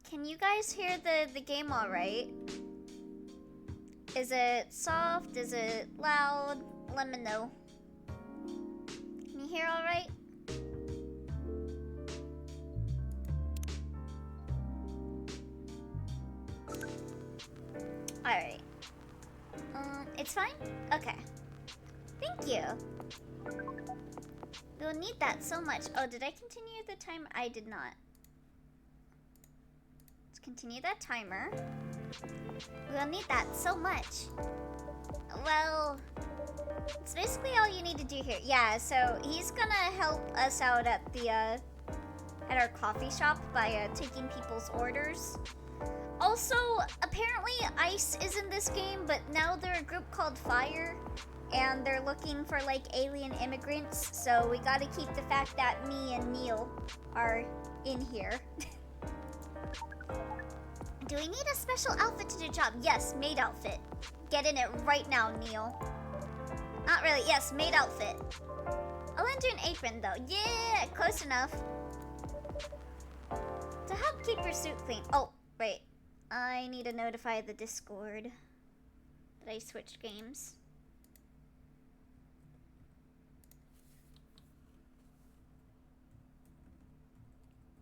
Can you guys hear the game all right? Is it soft? Is it loud? Let me know. Can you hear all right? All right. It's fine? Okay. Thank you. We'll need that so much. Oh, did I continue the timer? I did not. Let's continue that timer. We'll need that so much. Well, it's basically all you need to do here. Yeah, so he's gonna help us out at the at our coffee shop by taking people's orders. Also, apparently Ice is in this game, but now they're a group called Fire, and they're looking for like alien immigrants, so we gotta keep the fact that me and Neil are in here. Do we need a special outfit to do the job? Yes, maid outfit. Get in it right now, Neil. Not really, yes, maid outfit. I'll lend you an apron though. Yeah, close enough. To help keep your suit clean. Oh, wait. I need to notify the Discord that I switched games.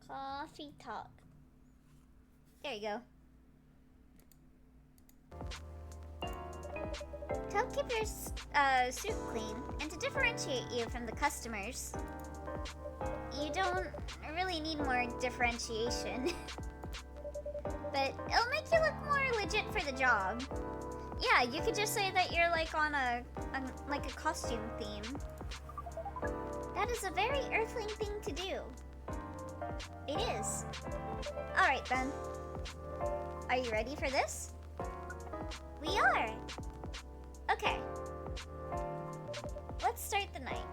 Coffee talk. There you go. To help keep your suit clean and to differentiate you from the customers, you don't really need more differentiation. But it'll make you look more legit for the job. Yeah, you could just say that you're like on a costume theme. That is a very Earthling thing to do. It is. Alright then. Are you ready for this? We are. Okay. Let's start the night.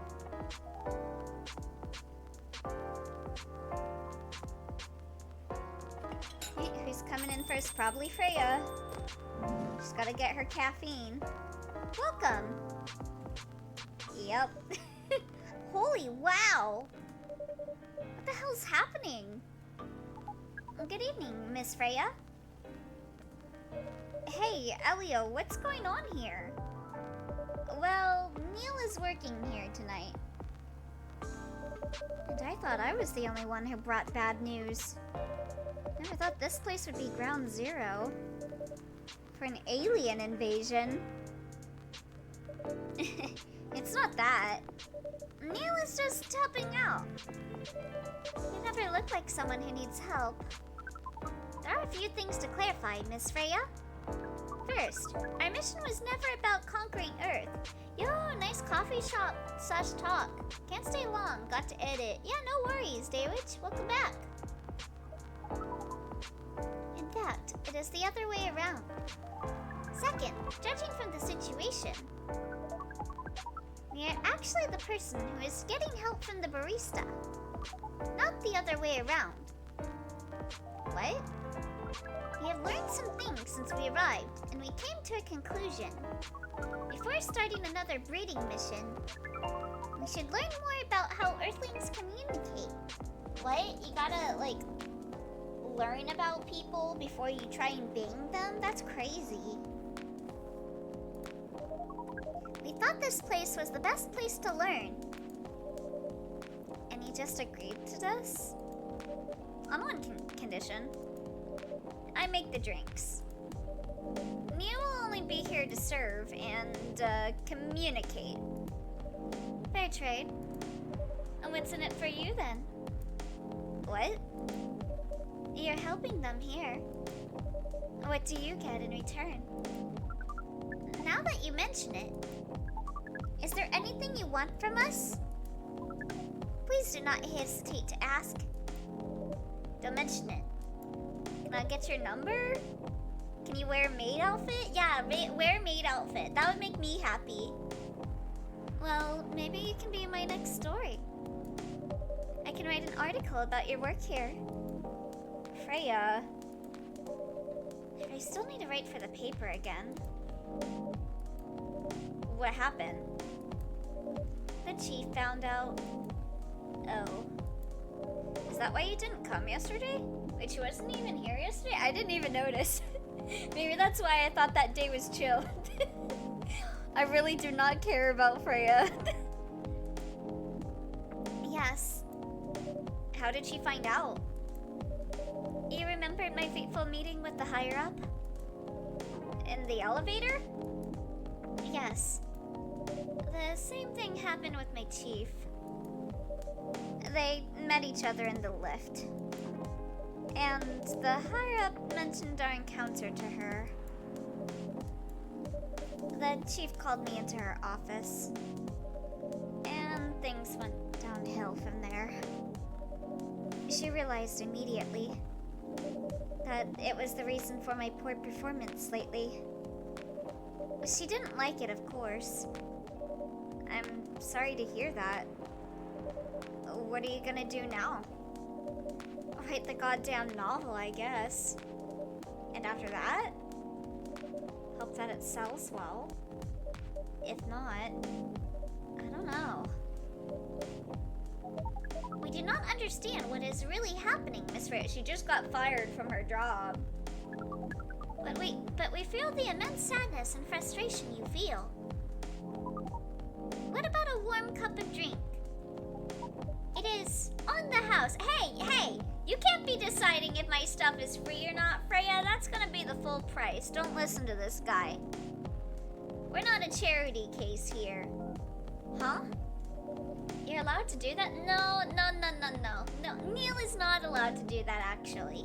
Who's coming in first? Probably Freya. She's gotta get her caffeine. Welcome. Yep. Holy wow. What the hell's happening? Good evening, Miss Freya. Hey, Elio, what's going on here? Well, Neil is working here tonight. And I thought I was the only one who brought bad news. Never thought this place would be ground zero for an alien invasion. It's not that. Neil is just helping out. You never look like someone who needs help. There are a few things to clarify, Miss Freya. First, our mission was never about conquering Earth. Yo, nice coffee shop / talk. Can't stay long, got to edit. Yeah, no worries, Daywitch. Welcome back. In fact, it is the other way around. Second, judging from the situation, we are actually the person who is getting help from the barista, not the other way around. What? We have learned some things since we arrived, and we came to a conclusion. Before starting another breeding mission, we should learn more about how Earthlings communicate. What? You gotta, like, learn about people before you try and bang them? That's crazy. We thought this place was the best place to learn. And he just agreed to this? On one condition. I make the drinks. Neil will only be here to serve and communicate. Fair trade. And what's in it for you then? What? You're helping them here. What do you get in return? Now that you mention it, is there anything you want from us? Please do not hesitate to ask. Don't mention it. Can I get your number? Can you wear a maid outfit? Yeah, wear a maid outfit. That would make me happy. Well, maybe you can be my next story. I can write an article about your work here. Freya. I still need to write for the paper again. What happened? The chief found out. Oh. Is that why you didn't come yesterday? Wait, she wasn't even here yesterday? I didn't even notice. Maybe that's why I thought that day was chill. I really do not care about Freya. Yes. How did she find out? You remembered my fateful meeting with the higher-up? In the elevator? Yes. The same thing happened with my chief. They met each other in the lift. And the higher-up mentioned our encounter to her. The chief called me into her office. And things went downhill from there. She realized immediately that it was the reason for my poor performance lately. She didn't like it, of course. I'm sorry to hear that. What are you gonna do now? Write the goddamn novel, I guess. And after that? Hope that it sells well. If not, I don't know. We do not understand what is really happening, Miss Freya. She just got fired from her job. But we feel the immense sadness and frustration you feel. What about a warm cup of drink? It is on the house. Hey! You can't be deciding if my stuff is free or not, Freya. That's gonna be the full price. Don't listen to this guy. We're not a charity case here. Huh? You're allowed to do that? No. No, Neil is not allowed to do that, actually.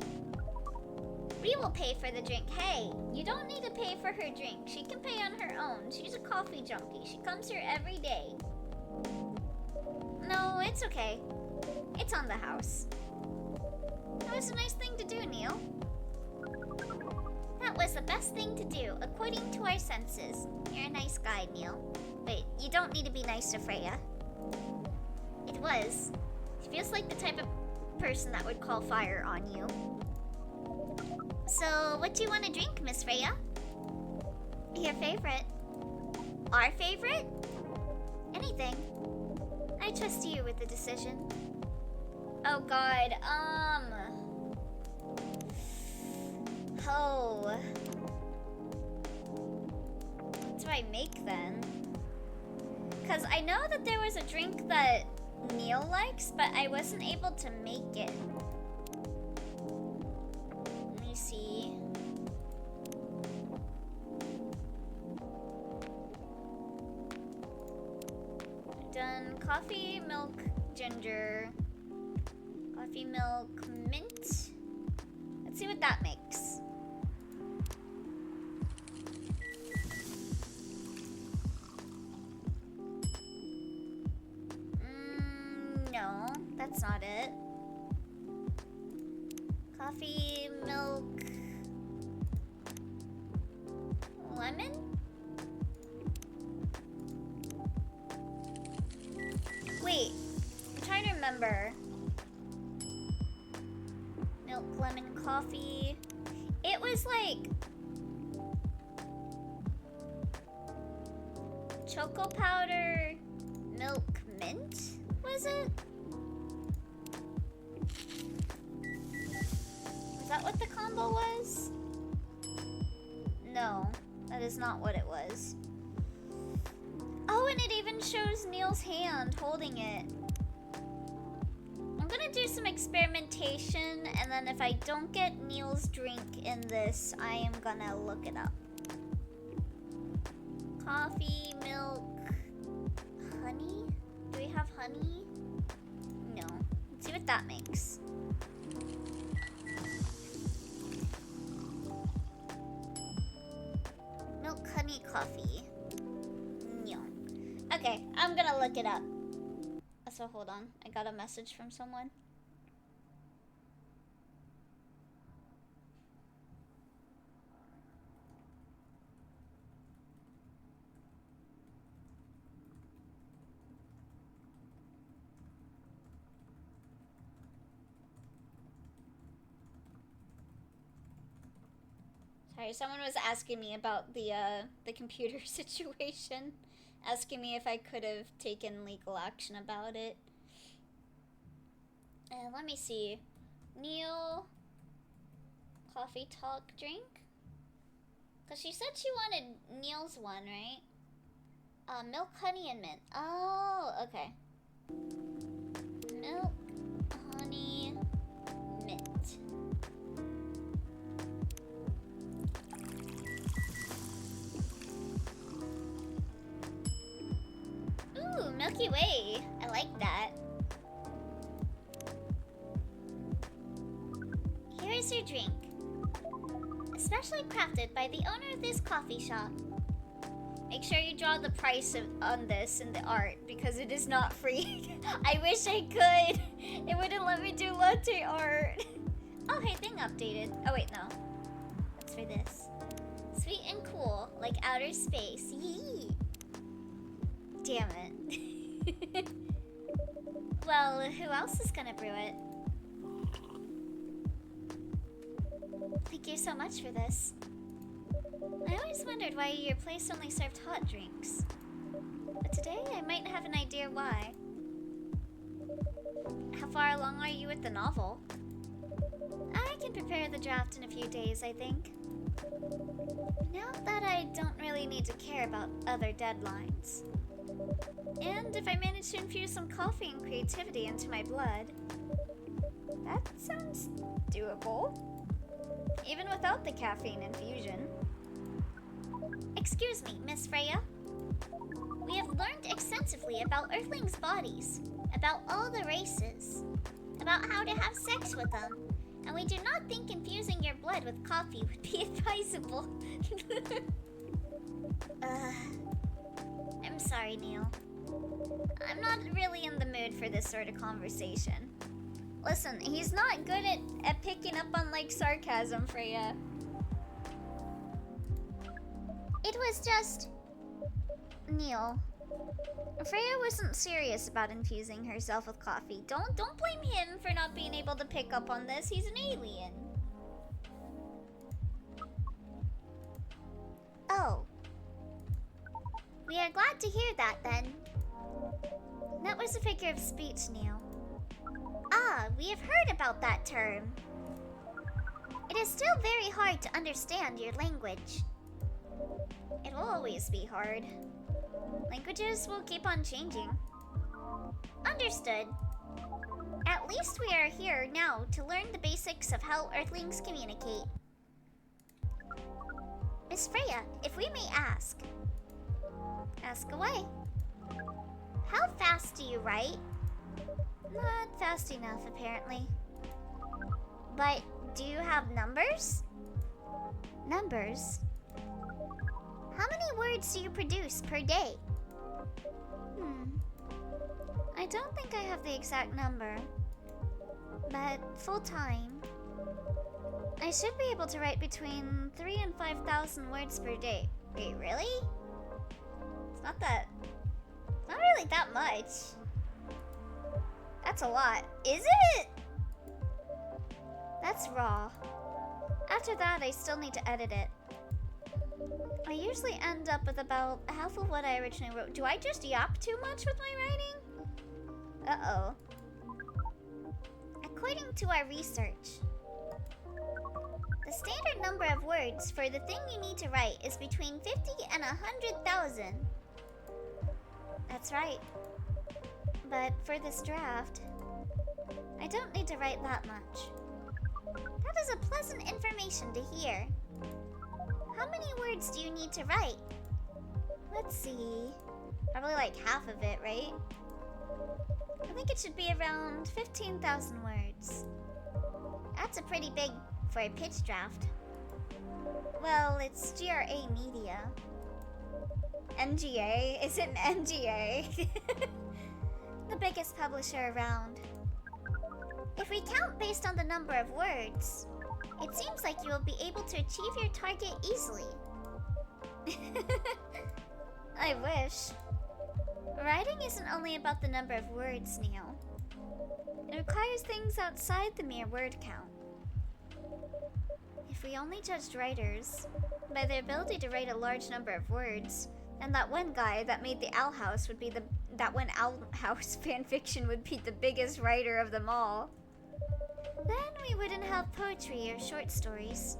We will pay for the drink. Hey, you don't need to pay for her drink. She can pay on her own. She's a coffee junkie. She comes here every day. No, it's okay. It's on the house. That was a nice thing to do, Neil. That was the best thing to do, according to our senses. You're a nice guy, Neil. But you don't need to be nice to Freya. It was. She feels like the type of person that would call fire on you. So, what do you want to drink, Miss Freya? Your favorite. Our favorite? Anything. I trust you with the decision. Oh god, Oh. What do I make then? Because I know that there was a drink that Neil likes, but I wasn't able to make it. Let me see. I've done coffee, milk, ginger, coffee, milk, mint. Let's see what that makes. No, that's not it. Coffee, milk, lemon? Wait, I'm trying to remember. Milk, lemon, coffee. It was like choco powder, milk, mint, was it? Was that what the combo was? No, that is not what it was. Oh, and it even shows Neil's hand holding it. I'm gonna do some experimentation, and then if I don't get Neil's drink in this, I am gonna look it up. Coffee, milk, honey? Do we have honey? No. Let's see what that makes. Milk, honey, coffee. No. Okay, I'm gonna look it up. So hold on, I got a message from someone. Sorry, someone was asking me about the computer situation, asking me if I could have taken legal action about it. Let me see. Neil coffee talk drink? Because she said she wanted Neil's one, right? Milk, honey, and mint. Oh, okay. Milk, honey, mint. Ooh, Milky Way. I like that. Here is your drink. Especially crafted by the owner of this coffee shop. Make sure you draw the price on this in the art because it is not free. I wish I could. It wouldn't let me do latte art. Oh, hey, thing updated. Oh, wait, no. What's for this? Sweet and cool, like outer space. Yee. Damn it. Well, who else is gonna brew it? Thank you so much for this. I always wondered why your place only served hot drinks. But today I might have an idea why. How far along are you with the novel? I can prepare the draft in a few days, I think. Now that I don't really need to care about other deadlines. And if I manage to infuse some coffee and creativity into my blood, that sounds doable. Even without the caffeine infusion. Excuse me, Miss Freya. We have learned extensively about Earthlings' bodies, about all the races, about how to have sex with them, and we do not think infusing your blood with coffee would be advisable. I'm sorry, Neil. I'm not really in the mood for this sort of conversation. Listen, he's not good at picking up on, like, sarcasm, Freya. It was just... Neil. Freya wasn't serious about infusing herself with coffee. Don't blame him for not being able to pick up on this. He's an alien. Oh. We are glad to hear that, then. That was a figure of speech, Neil. Ah, we have heard about that term. It is still very hard to understand your language. It will always be hard. Languages will keep on changing. Understood. At least we are here now to learn the basics of how Earthlings communicate. Miss Freya, if we may ask. Ask away. How fast do you write? Not fast enough, apparently. But do you have numbers? Numbers? How many words do you produce per day? I don't think I have the exact number. But full time, I should be able to write between 3,000 and 5,000 words per day. Wait, really? It's not really that much. That's a lot. Is it? That's raw. After that, I still need to edit it. I usually end up with about half of what I originally wrote. Do I just yap too much with my writing? Uh-oh. According to our research, the standard number of words for the thing you need to write is between 50 and 100,000. That's right. But for this draft, I don't need to write that much. That is a pleasant information to hear. How many words do you need to write? Let's see. Probably like half of it, right? I think it should be around 15,000 words. That's a pretty big for a pitch draft. Well, it's GRA Media. NGA? Is it an NGA? The biggest publisher around. If we count based on the number of words, it seems like you will be able to achieve your target easily. I wish. Writing isn't only about the number of words, Neil. It requires things outside the mere word count. If we only judged writers by their ability to write a large number of words, then that one guy that made the Owl House would be that one Owl House fanfiction would be the biggest writer of them all. Then we wouldn't have poetry or short stories.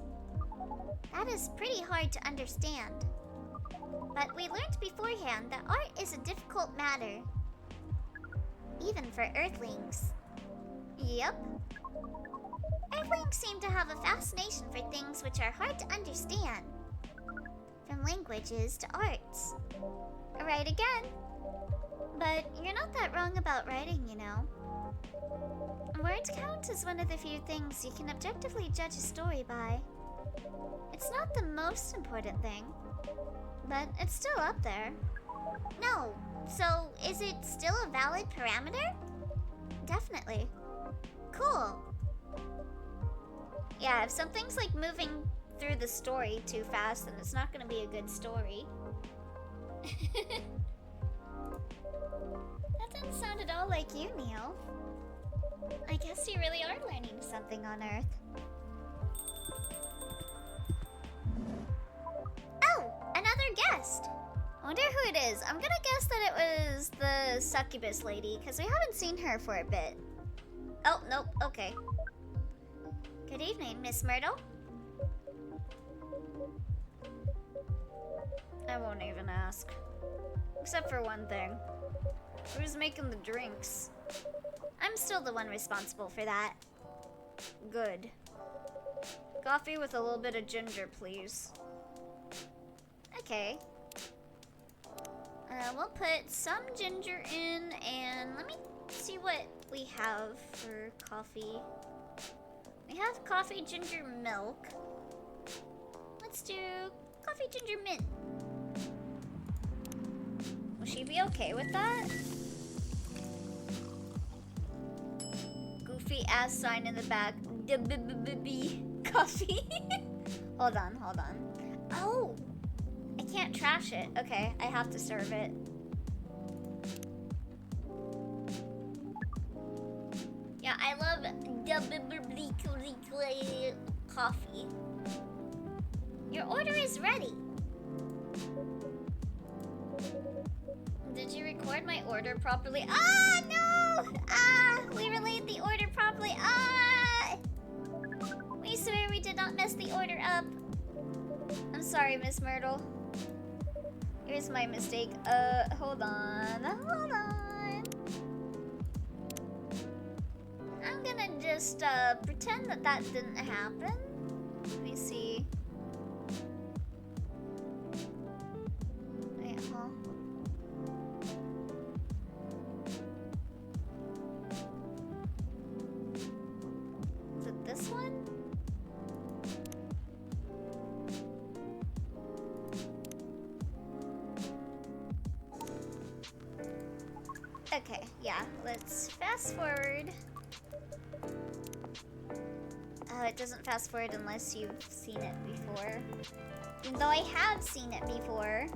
That is pretty hard to understand. But we learned beforehand that art is a difficult matter. Even for Earthlings. Yep. Earthlings seem to have a fascination for things which are hard to understand. From languages to arts. Right again. But you're not that wrong about writing, you know. Words count as one of the few things you can objectively judge a story by. It's not the most important thing, but it's still up there. No, so is it still a valid parameter? Definitely. Cool. Yeah, if something's like moving through the story too fast, then it's not gonna be a good story. That didn't sound at all like you, Neil. I guess you really are learning something on Earth. Oh, another guest! I wonder who it is. I'm gonna guess that it was the succubus lady, because we haven't seen her for a bit. Oh, nope, okay. Good evening, Miss Myrtle. I won't even ask. Except for one thing. Who's making the drinks? I'm still the one responsible for that. Good. Coffee with a little bit of ginger, please. Okay. We'll put some ginger in, and let me see what we have for coffee. We have coffee ginger milk. Let's do coffee ginger mint. Will she be okay with that? Goofy ass sign in the back. Coffee. Hold on. Oh! I can't trash it. Okay, I have to serve it. Yeah, I love coffee. Your order is ready. Did you record my order properly? Ah, no! Ah, we relayed the order properly. Ah! We swear we did not mess the order up. I'm sorry, Miss Myrtle. Here's my mistake. Hold on. I'm gonna just, pretend that didn't happen. Let me see. Wait, huh? Is it this one? Okay, yeah, let's fast forward. Oh, it doesn't fast forward unless you've seen it before. Even though I have seen it before.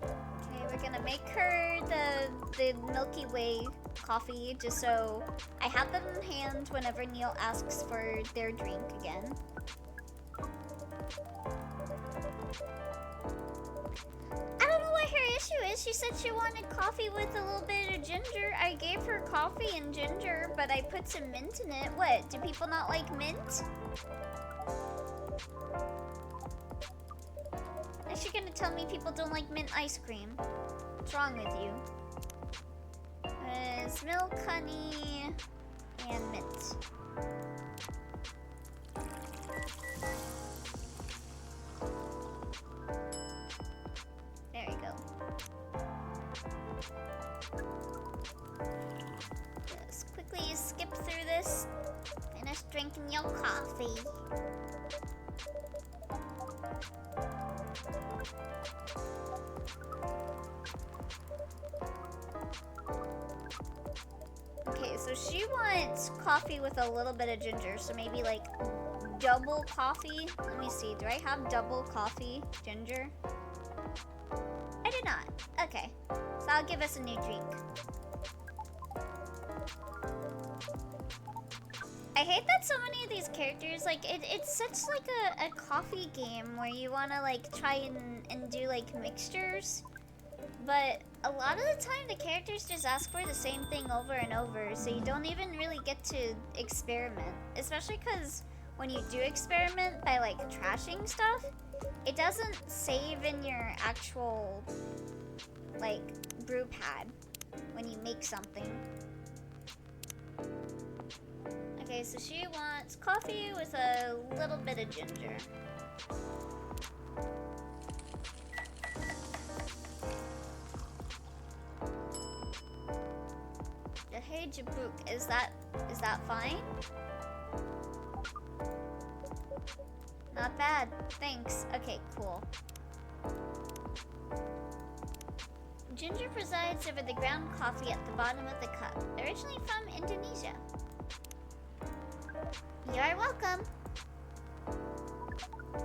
Okay, we're gonna make her the Milky Way coffee, just so I have them in hand whenever Neil asks for their drink again. I don't know what her issue is. She said she wanted coffee with a little bit of ginger. I gave her coffee and ginger, but I put some mint in it. What? Do people not like mint? Is she gonna tell me people don't like mint ice cream? What's wrong with you? It's milk, honey, and mint. There you go. Just quickly skip through this. Finish drinking your coffee. Okay, so she wants coffee with a little bit of ginger, so maybe like double coffee. Let me see, do I have double coffee ginger? I do not. Okay, so I'll give us a new drink. I hate that so many of these characters, like, it's such like a coffee game where you want to like try and do like mixtures. But a lot of the time, the characters just ask for the same thing over and over, so you don't even really get to experiment. Especially because when you do experiment by like trashing stuff, it doesn't save in your actual like brew pad when you make something. Okay, so she wants coffee with a little bit of ginger. The hey Jabuk, is that fine? Not bad, thanks. Okay, cool. Ginger presides over the ground coffee at the bottom of the cup, originally from Indonesia. You are welcome.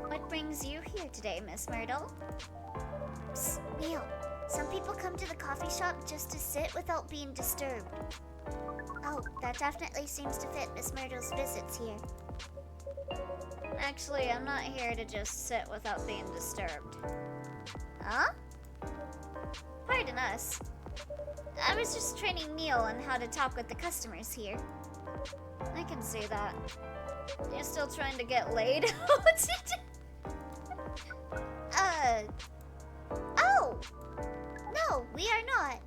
What brings you here today, Miss Myrtle? Psst, Neil. Some people come to the coffee shop just to sit without being disturbed. Oh, that definitely seems to fit Miss Myrtle's visits here. Actually, I'm not here to just sit without being disturbed. Huh? Pardon us. I was just training Neil on how to talk with the customers here. I can see that. You're still trying to get laid? Oh! No, we are not.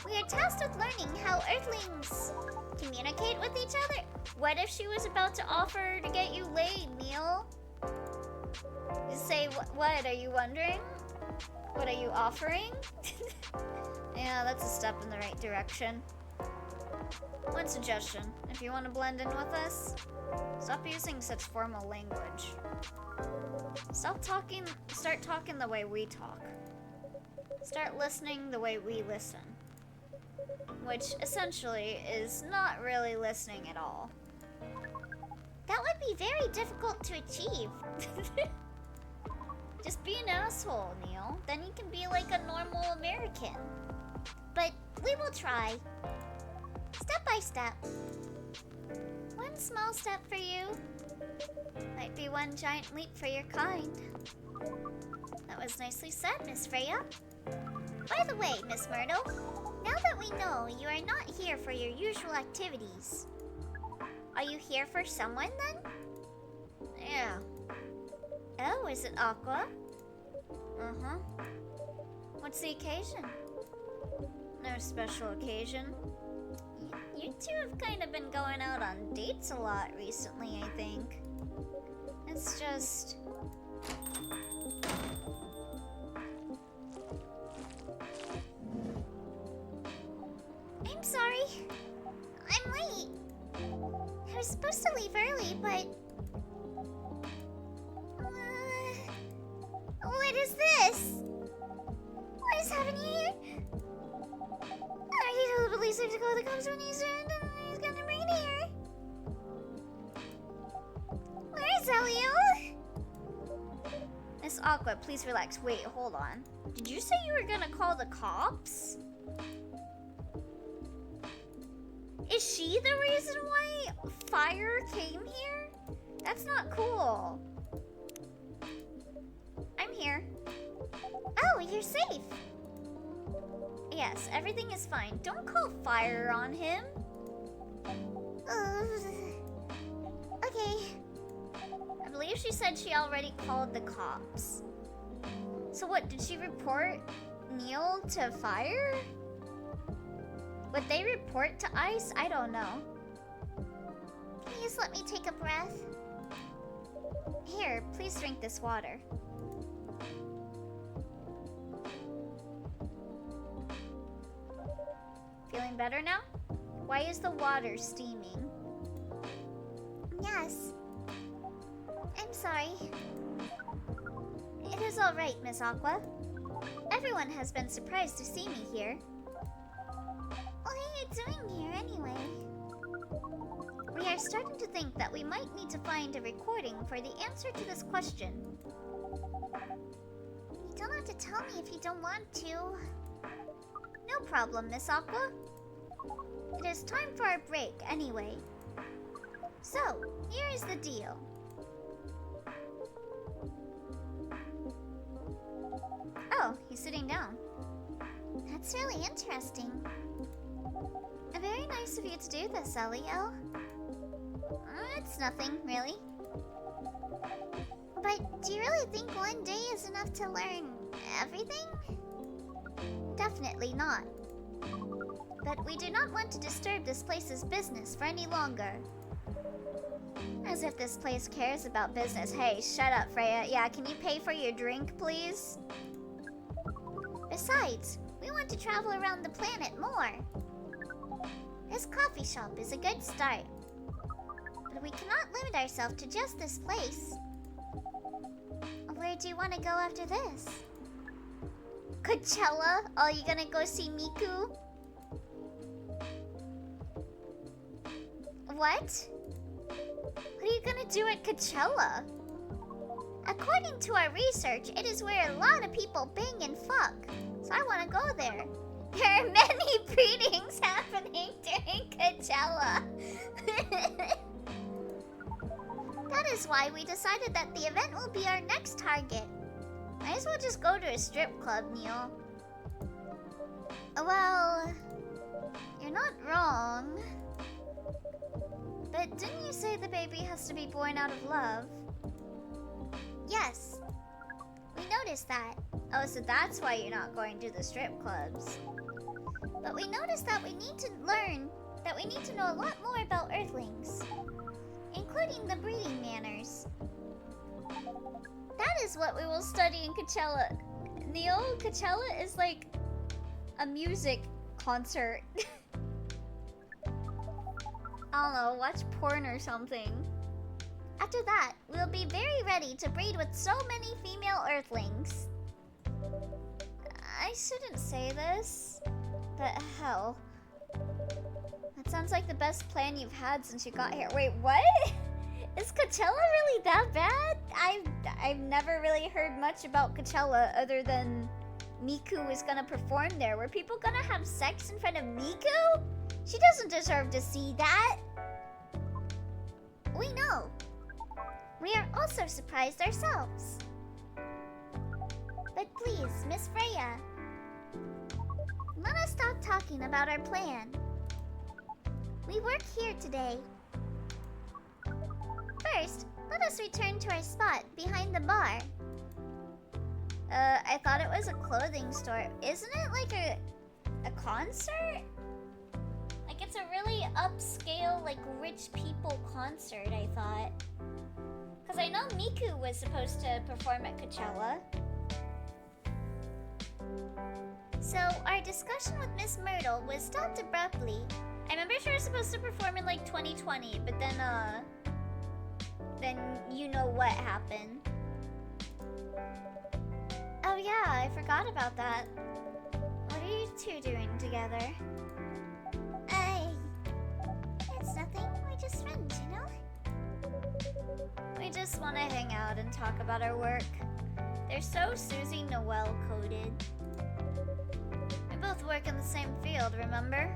We are tasked with learning how Earthlings communicate with each other. What if she was about to offer to get you laid, Neil? You say, what are you wondering? What are you offering? Yeah, that's a step in the right direction. One suggestion, if you want to blend in with us, stop using such formal language. Start talking the way we talk. Start listening the way we listen. Which essentially is not really listening at all. That would be very difficult to achieve. Just be an asshole, Neil. Then you can be like a normal American. But we will try. Step by step. One small step for you might be one giant leap for your kind. That was nicely said, Miss Freya. By the way, Miss Myrtle, now that we know you are not here for your usual activities, are you here for someone then? Yeah. Oh, is it Aqua? Uh-huh. What's the occasion? No special occasion. You two have kind of been going out on dates a lot recently, I think. It's just... I'm sorry. I'm late. I was supposed to leave early, but... what is this? What is happening here? I need to tell the police I have to call the cops when he's gonna bring it here. Where is Elio? Miss Aqua, please relax. Wait, hold on. Did you say you were gonna call the cops? Is she the reason why fire came here? That's not cool. I'm here. Oh, you're safe. Yes, everything is fine. Don't call fire on him. Okay. I believe she said she already called the cops. So what, did she report Neil to fire? Would they report to ICE? I don't know. Please let me take a breath. Here, please drink this water. Feeling better now? Why is the water steaming? Yes. I'm sorry. It is all right, Miss Aqua. Everyone has been surprised to see me here. What are you doing here anyway? We are starting to think that we might need to find a recording for the answer to this question. You don't have to tell me if you don't want to. No problem, Miss Aqua. It is time for our break anyway. So, here is the deal. Oh, he's sitting down. That's really interesting. Very nice of you to do this, Elio. It's nothing, really. But do you really think one day is enough to learn everything? Definitely not. But we do not want to disturb this place's business for any longer. As if this place cares about business. Hey, shut up, Freya. Yeah, can you pay for your drink, please? Besides, we want to travel around the planet more. This coffee shop is a good start. But we cannot limit ourselves to just this place. Where do you want to go after this? Coachella? Oh, you gonna go see Miku? What? What are you gonna do at Coachella? According to our research, it is where a lot of people bang and fuck. So I want to go there. There are many breedings happening during Coachella. That is why we decided that the event will be our next target. Might as well just go to a strip club, Neil. Well, you're not wrong. But didn't you say the baby has to be born out of love? Yes. We noticed that. Oh, so that's why you're not going to the strip clubs. But we noticed that we need to learn, that we need to know a lot more about Earthlings, including the breeding manners. That is what we will study in Coachella. Neil, Coachella is like a music concert. I don't know, watch porn or something. After that, we'll be very ready to breed with so many female Earthlings. I shouldn't say this, but hell. That sounds like the best plan you've had since you got here. Wait, what? Is Coachella really that bad? I've never really heard much about Coachella other than Miku is gonna perform there. Were people gonna have sex in front of Miku? She doesn't deserve to see that. We know. We are also surprised ourselves. But please, Miss Freya, let us stop talking about our plan. We work here today. First, let us return to our spot behind the bar. I thought it was a clothing store. Isn't it like a concert? Like it's a really upscale, like rich people concert, I thought. Because I know Miku was supposed to perform at Coachella. So our discussion with Miss Myrtle was stopped abruptly. I remember she was supposed to perform in like 2020, but then you know what happened. Oh yeah, I forgot about that. What are you two doing together? It's nothing. We're just friends, you know? We just want to hang out and talk about our work. They're so Susie Noel coded. We both work in the same field, remember?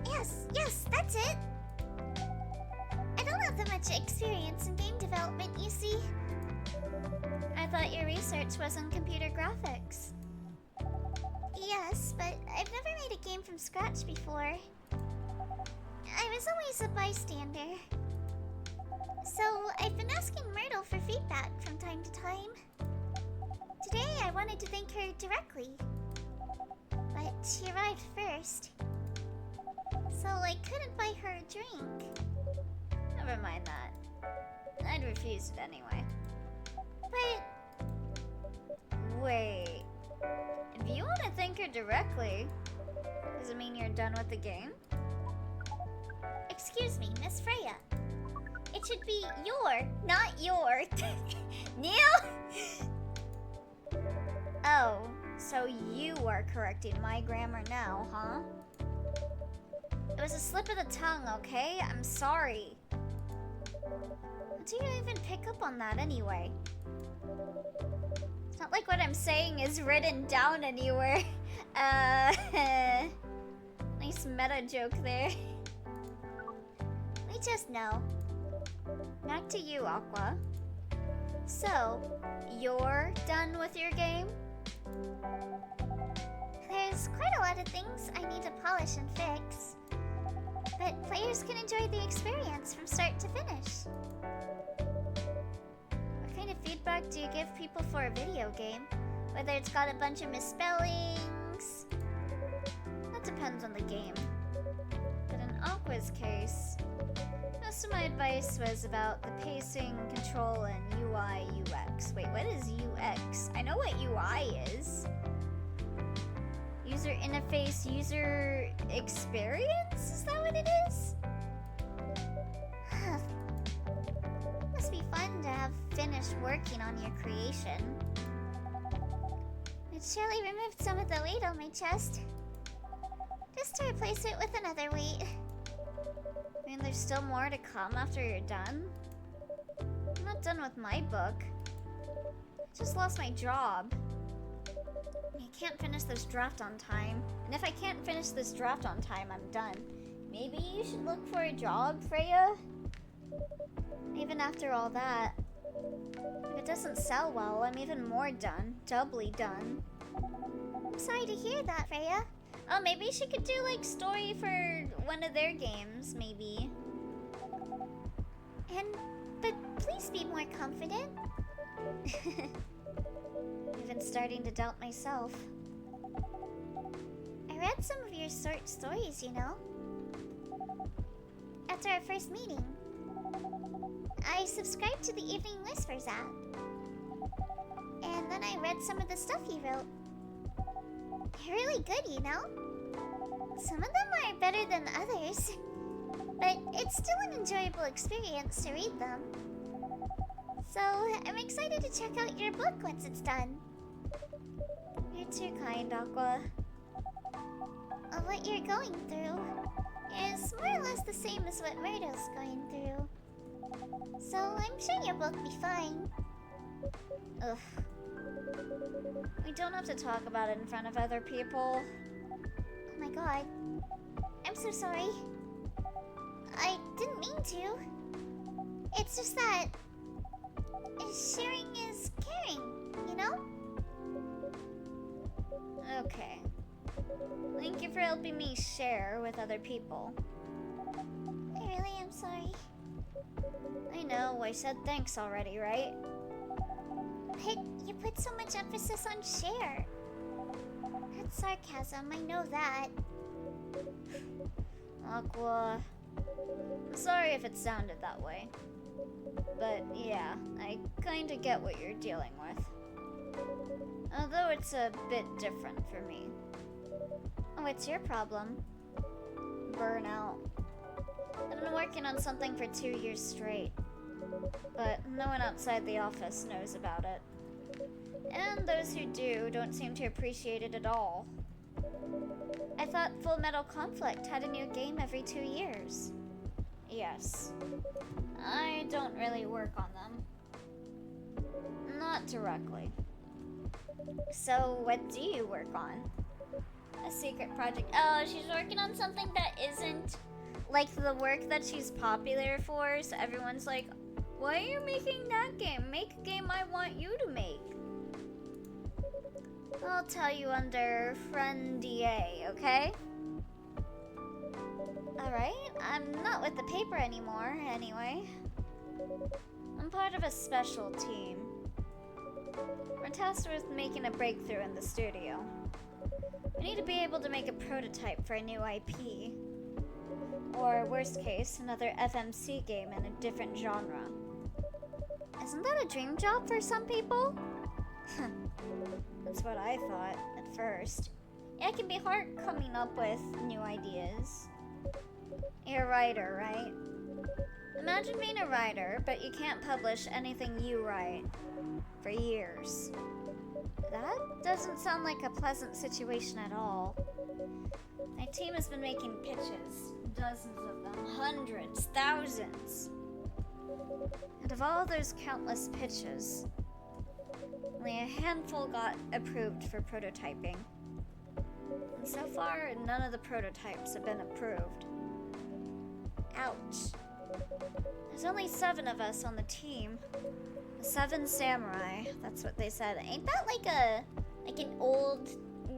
Yes, that's it. I don't have that much experience in game development, you see. I thought your research was in computer graphics. Yes, but I've never made a game from scratch before. I was always a bystander. So I've been asking Myrtle for feedback from time to time. Today I wanted to thank her directly, but she arrived first. So I couldn't buy her a drink. Never mind that. I'd refuse it anyway. But wait, if you want to thank her directly, does it mean you're done with the game? Excuse me, Miss Freya. It should be your, not your. Neil? Oh, so you are correcting my grammar now, huh? It was a slip of the tongue, okay? I'm sorry. How do you even pick up on that anyway? It's not like what I'm saying is written down anywhere. Nice meta joke there. We just know. Back to you, Aqua. So, you're done with your game? There's quite a lot of things I need to polish and fix, but players can enjoy the experience from start to finish. What kind of feedback do you give people for a video game? Whether it's got a bunch of misspellings? That depends on the game. But in Aqua's case, most of my advice was about the pacing, control, and UI, UX. Wait, what is UX? I know what UI is. User interface, user experience? Is that what it is? Must be fun to have finished working on your creation. It surely removed some of the weight on my chest. Just to replace it with another weight. I mean, there's still more to come after you're done. I'm not done with my book. I just lost my job. I can't finish this draft on time. And if I can't finish this draft on time, I'm done. Maybe you should look for a job, Freya? Even after all that. If it doesn't sell well, I'm even more done. Doubly done. I'm sorry to hear that, Freya. Oh, maybe she could do, like, story for one of their games, maybe. But please be more confident. Even starting to doubt myself. I read some of your short stories, you know? After our first meeting. I subscribed to the Evening Whispers app. And then I read some of the stuff you wrote. They're really good, you know? Some of them are better than others. But it's still an enjoyable experience to read them. So I'm excited to check out your book once it's done. You're too kind, Aqua. What you're going through is more or less the same as what Myrtle's going through. So I'm sure your book will be fine. Ugh. We don't have to talk about it in front of other people. Oh my god. I'm so sorry. I didn't mean to. It's just that sharing is caring, you know? Okay. Thank you for helping me share with other people. I really am sorry. I know, I said thanks already, right? But you put so much emphasis on share. That's sarcasm, I know that. Aqua. I'm sorry if it sounded that way. But yeah, I kinda get what you're dealing with. Although it's a bit different for me. What's your problem? Burnout. I've been working on something for 2 years straight. But no one outside the office knows about it. And those who do don't seem to appreciate it at all. I thought Full Metal Conflict had a new game every 2 years. Yes. I don't really work on them. Not directly. So what do you work on? A secret project. Oh, she's working on something that isn't like the work that she's popular for, so everyone's like, why are you making that game? Make a game I want you to make. I'll tell you under friend-DA, okay? Alright, I'm not with the paper anymore, anyway. I'm part of a special team. We're tasked with making a breakthrough in the studio. We need to be able to make a prototype for a new IP. Or, worst case, another FMC game in a different genre. Isn't that a dream job for some people? That's what I thought at first. Yeah, it can be hard coming up with new ideas. You're a writer, right? Imagine being a writer, but you can't publish anything you write for years. That doesn't sound like a pleasant situation at all. My team has been making pitches, dozens of them, hundreds, thousands. And of all those countless pitches, only a handful got approved for prototyping. And so far, none of the prototypes have been approved. Ouch. There's only 7 of us on the team. The 7 samurai, that's what they said. Ain't that like an old,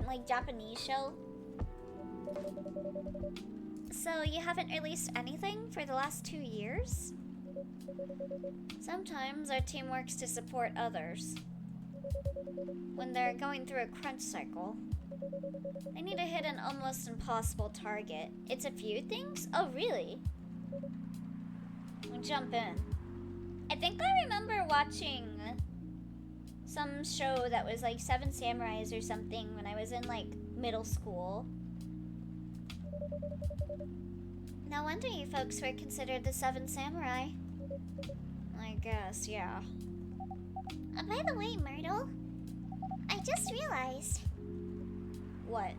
like Japanese show. So you haven't released anything for the last 2 years? Sometimes our team works to support others when they're going through a crunch cycle. I need to hit an almost impossible target. It's a few things? Oh, really? We'll jump in. I think I remember watching some show that was like Seven Samurais or something when I was in like middle school. No wonder you folks were considered the Seven Samurai. I guess, yeah. By the way, Myrtle, I just realized. What?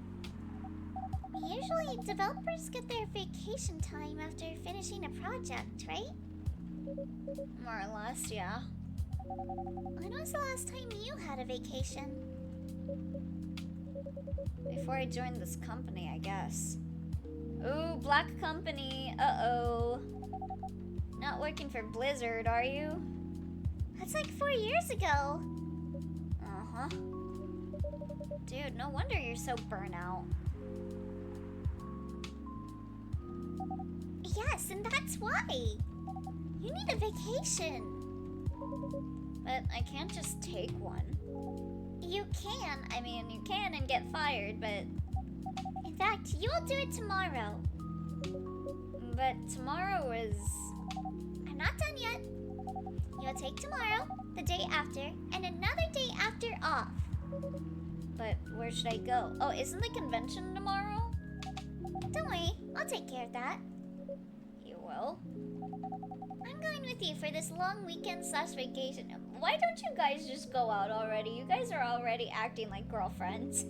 Usually, developers get their vacation time after finishing a project, right? More or less, yeah. When was the last time you had a vacation? Before I joined this company, I guess. Ooh, black company. Uh-oh. Not working for Blizzard, are you? That's like 4 years ago. Uh-huh. Dude, no wonder you're so burnt out. Yes, and that's why. You need a vacation. But I can't just take one. You can. I mean, you can and get fired, but... In fact, you'll do it tomorrow. But tomorrow is... I'm not done yet. You'll take tomorrow, the day after, and another day after off. But where should I go? Oh, isn't the convention tomorrow? Don't worry, I'll take care of that. You will? I'm going with you for this long weekend/vacation. Why don't you guys just go out already? You guys are already acting like girlfriends.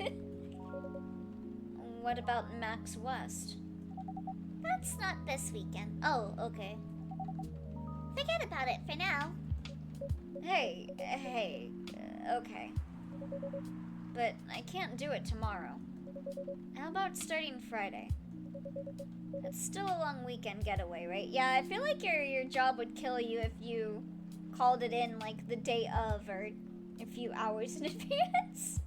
What about Max West? That's not this weekend. Oh, okay. Forget about it for now. Hey, okay. But I can't do it tomorrow. How about starting Friday? It's still a long weekend getaway, right? Yeah, I feel like your job would kill you if you called it in like the day of or a few hours in advance.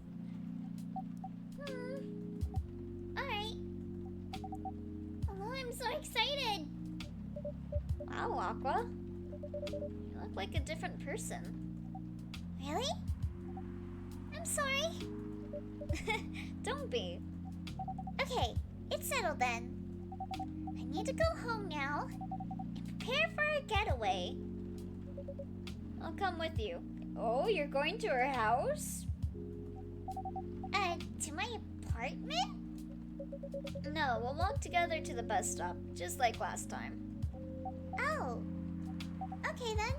Alright. Oh, I'm so excited. Wow, Aqua. You look like a different person. Really? I'm sorry. Don't be. Okay, it's settled then. I need to go home now and prepare for a getaway. I'll come with you. Oh, you're going to her house? To my apartment? No, we'll walk together to the bus stop, just like last time. Oh. Okay then.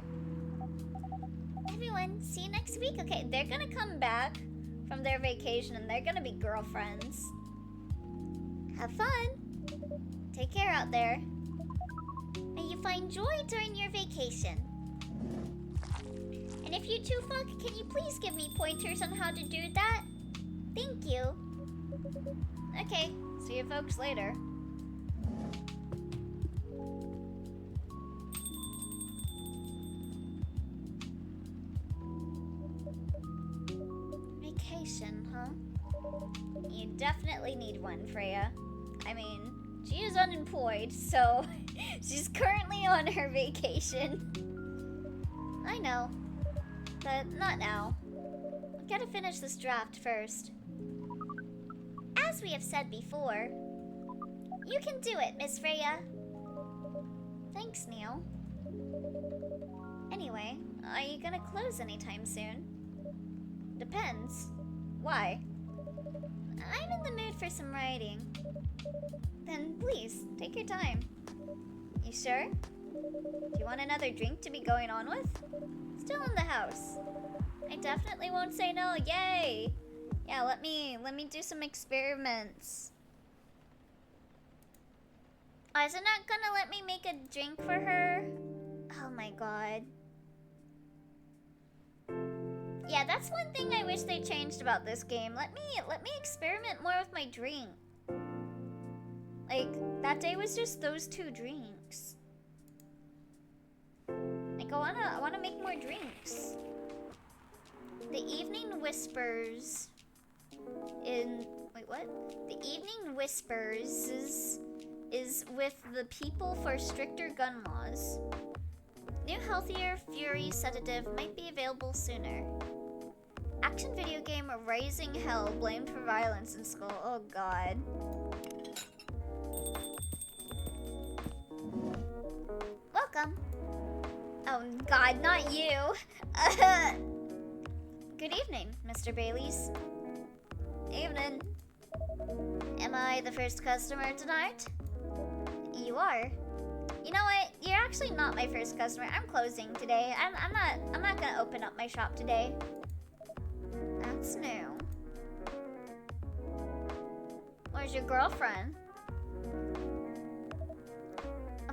Everyone, see you next week. Okay, they're gonna come back from their vacation and they're gonna be girlfriends. Have fun. Take care out there. May you find joy during your vacation. And if you too fuck, can you please give me pointers on how to do that? Thank you. Okay, see you folks later. Vacation, huh? You definitely need one, Freya. I mean, she is unemployed, so she's currently on her vacation. I know, but not now. We gotta finish this draft first. As we have said before, you can do it, Miss Freya. Thanks, Neil. Anyway, are you gonna close anytime soon? Depends. Why? I'm in the mood for some writing. Then please, take your time. You sure? Do you want another drink to be going on with? Still in the house. I definitely won't say no. Yay! Yeah, let me do some experiments. Oh, is it not gonna let me make a drink for her? Oh my god. Yeah, that's one thing I wish they changed about this game. Let me experiment more with my drink. Like, that day was just those 2 drinks. Like, I wanna make more drinks. The Evening Whispers in what? The Evening Whispers is with the people for stricter gun laws. New healthier Fury sedative might be available sooner. Action video game Raising Hell blamed for violence in school. Oh god. Welcome. Oh god, not you. Good evening, Mr. Bailey's. Evening. Am I the first customer tonight? You are. You know what? You're actually not my first customer. I'm closing today. I'm not gonna open up my shop today. That's new. Where's your girlfriend?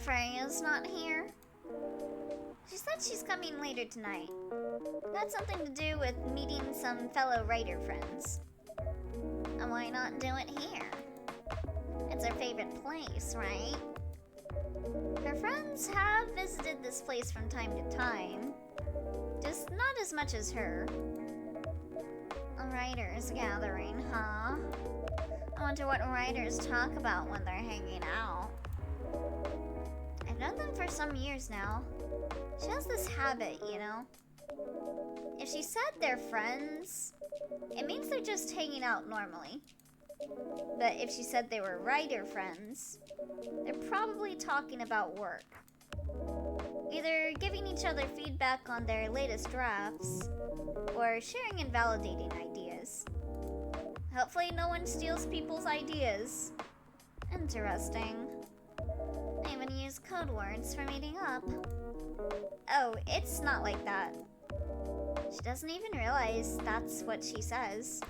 Freya's not here. She said she's coming later tonight. That's something to do with meeting some fellow writer friends. And why not do it here? It's her favorite place, right? Her friends have visited this place from time to time. Just not as much as her. A writers gathering, huh? I wonder what writers talk about when they're hanging out. I've known them for some years now. She has this habit, you know? If she said they're friends, it means they're just hanging out normally. But if she said they were writer friends, they're probably talking about work. Either giving each other feedback on their latest drafts, or sharing and validating ideas. Hopefully no one steals people's ideas. Interesting. I even use code words for meeting up. Oh, it's not like that. She doesn't even realize that's what she says.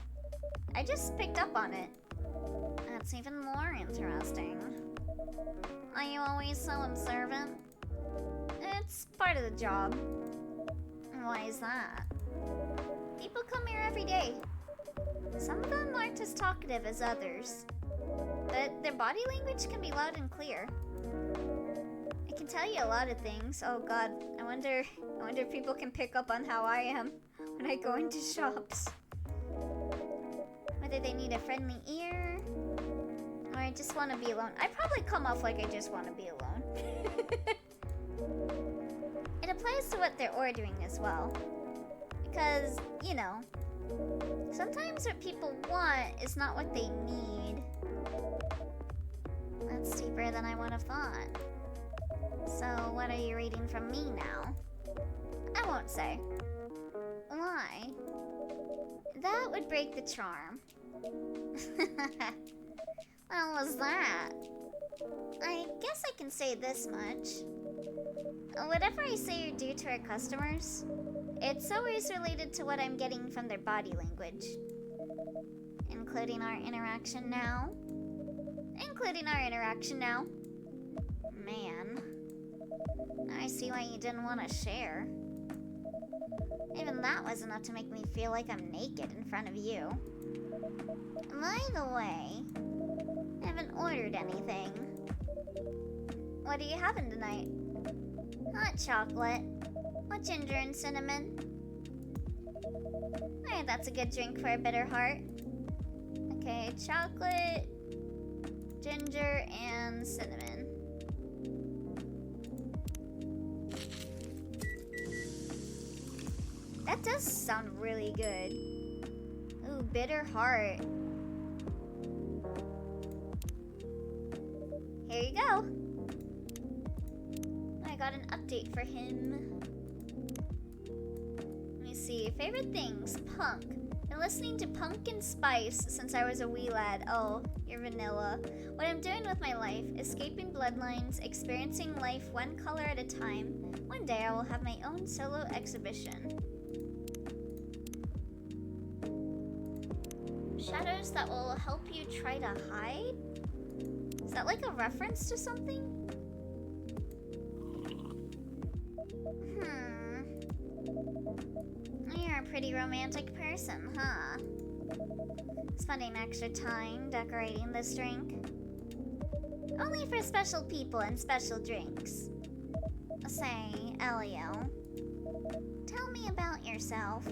I just picked up on it. That's even more interesting. Are you always so observant? It's part of the job. Why is that? People come here every day. Some of them aren't as talkative as others, but their body language can be loud and clear. I can tell you a lot of things. Oh god, I wonder if people can pick up on how I am when I go into shops. Whether they need a friendly ear, or I just want to be alone. I probably come off like I just want to be alone. It applies to what they're ordering as well. Because, you know, sometimes what people want is not what they need. That's deeper than I would have thought. So, what are you reading from me now? I won't say. Why? That would break the charm. What was that? I guess I can say this much. Whatever I say or do to our customers, it's always related to what I'm getting from their body language. Including our interaction now. Man. I see why you didn't want to share. Even that was enough to make me feel like I'm naked in front of you. By the way, I haven't ordered anything. What are you having tonight? Hot chocolate. What, ginger and cinnamon? Alright, that's a good drink for a bitter heart. Okay, chocolate, ginger, and cinnamon. That does sound really good. Ooh, bitter heart. Here you go. I got an update for him. Let me see. Favorite things. Punk. Been listening to Punk and Spice since I was a wee lad. Oh, you're vanilla. What I'm doing with my life. Escaping bloodlines. Experiencing life one color at a time. One day I will have my own solo exhibition. Shadows that will help you try to hide? Is that like a reference to something? You're a pretty romantic person, huh? Spending extra time decorating this drink? Only for special people and special drinks. Say, Elio, tell me about yourself.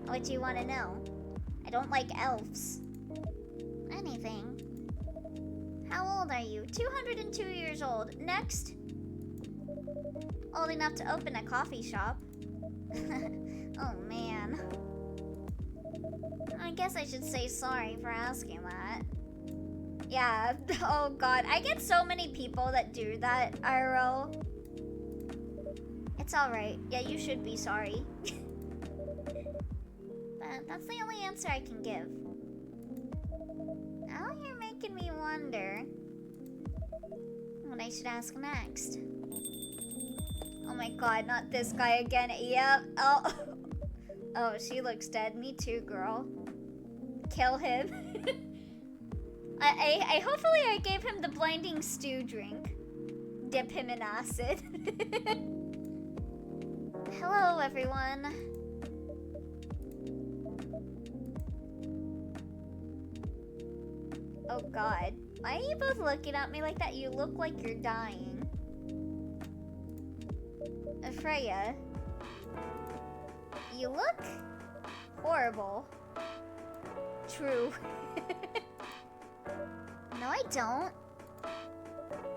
What do you want to know? I don't like elves. anything. How old are you? 202 years old. Next. Old enough to open a coffee shop. Oh man. I guess I should say sorry for asking that. Yeah, oh god. I get so many people that do that, IRL. It's alright. Yeah, you should be sorry. But that's the only answer I can give. Now you're making me wonder what I should ask next. Oh my god, not this guy again. Yep. Oh. Oh, she looks dead. Me too, girl. Kill him. I hopefully I gave him the blinding stew drink. Dip him in acid. Hello, everyone. Oh god. Why are you both looking at me like that? You look like you're dying. Freya. You look horrible. True. No, I don't.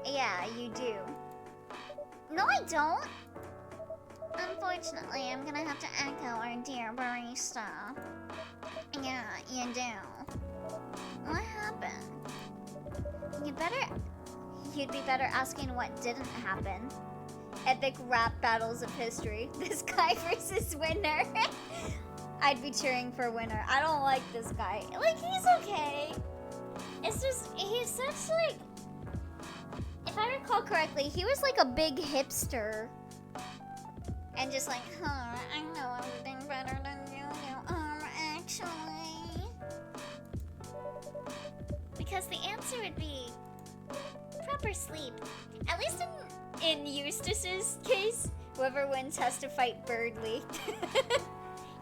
Yeah, you do. No, I don't. Unfortunately, I'm gonna have to echo our dear barista. Yeah, you do. What happened? You'd be better asking what didn't happen. Epic rap battles of history. This guy versus winner. I'd be cheering for winner. I don't like this guy. Like, he's okay. It's just, he's such like... If I recall correctly, he was like a big hipster. And just like, I know everything better than you do. Actually. Because the answer would be proper sleep. At least in Eustace's case, whoever wins has to fight Birdly.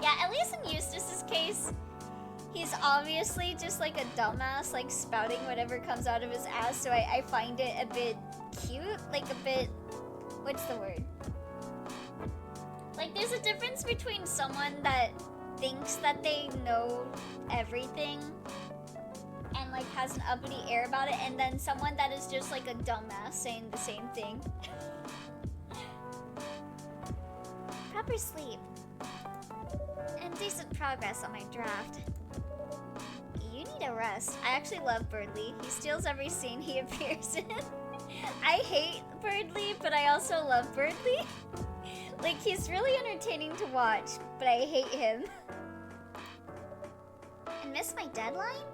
Yeah, at least in Eustace's case, he's obviously just like a dumbass, like spouting whatever comes out of his ass, so I find it a bit cute, like a bit, what's the word? Like, there's a difference between someone that thinks that they know everything and like has an uppity air about it, and then someone that is just like a dumbass saying the same thing. Proper sleep. And decent progress on my draft. You need a rest. I actually love Birdly. He steals every scene he appears in. I hate Birdly, but I also love Birdly. Like, he's really entertaining to watch, but I hate him. And miss my deadline?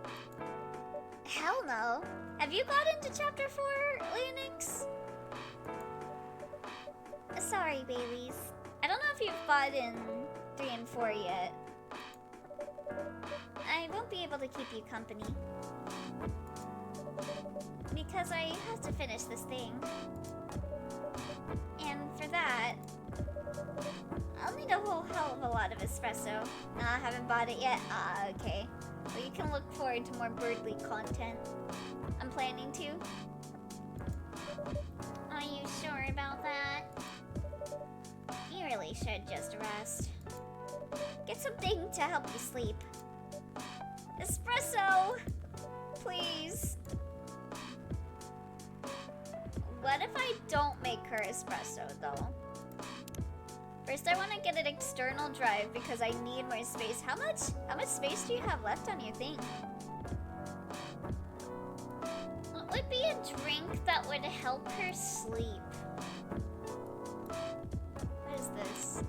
Hell no. Have you got into chapter 4, Leonix? Sorry, babies. I don't know if you've got in 3 and 4 yet. I won't be able to keep you company. Because I have to finish this thing. And for that, I'll need a whole hell of a lot of espresso. Nah, I haven't bought it yet. Ah, okay. Well, you can look forward to more Birdly content. I'm planning to. Are you sure about that? You really should just rest. Get something to help you sleep. Espresso! Please. What if I don't make her espresso, though? First, I want to get an external drive because I need more space. How much space do you have left on your thing? What would be a drink that would help her sleep? What is this?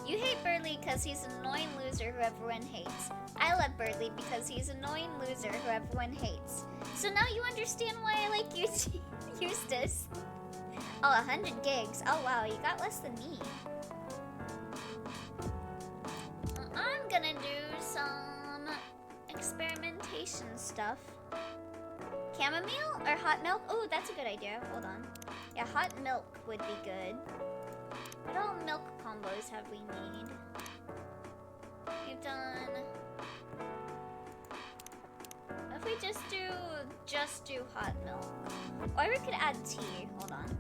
You hate Birdly because he's an annoying loser who everyone hates. I love Birdly because he's an annoying loser who everyone hates. So now you understand why I like Eustace. Oh, 100 gigs. Oh wow, you got less than me. I'm gonna do some experimentation stuff. Chamomile or hot milk? Oh, that's a good idea. Hold on. Yeah, hot milk would be good. What all milk combos have we need? We've done a if we just do hot milk? Or we could add tea. Hold on.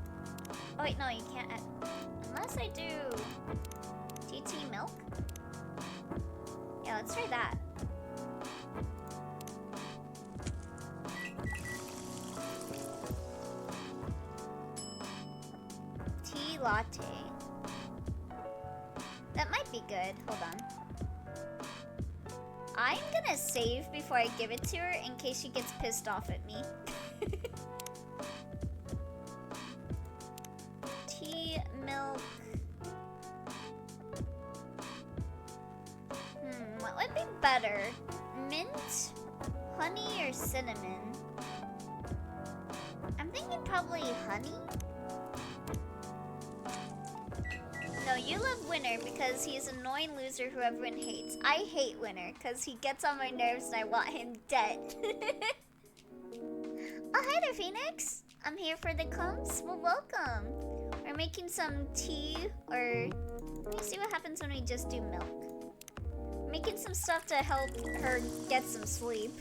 Oh wait, no, you can't add. Unless I do tea milk. Yeah, let's try that. Tea latte. That might be good. Hold on. I'm gonna save before I give it to her in case she gets pissed off at me. Tea, milk. What would be better? Mint, honey, or cinnamon? I'm thinking probably honey. No, you love Winner because he's an annoying loser who everyone hates. I hate Winner because he gets on my nerves and I want him dead. Oh, hi there, Phoenix. I'm here for the comes. Well, welcome. We're making some tea, or let me see what happens when we just do milk. Making some stuff to help her get some sleep.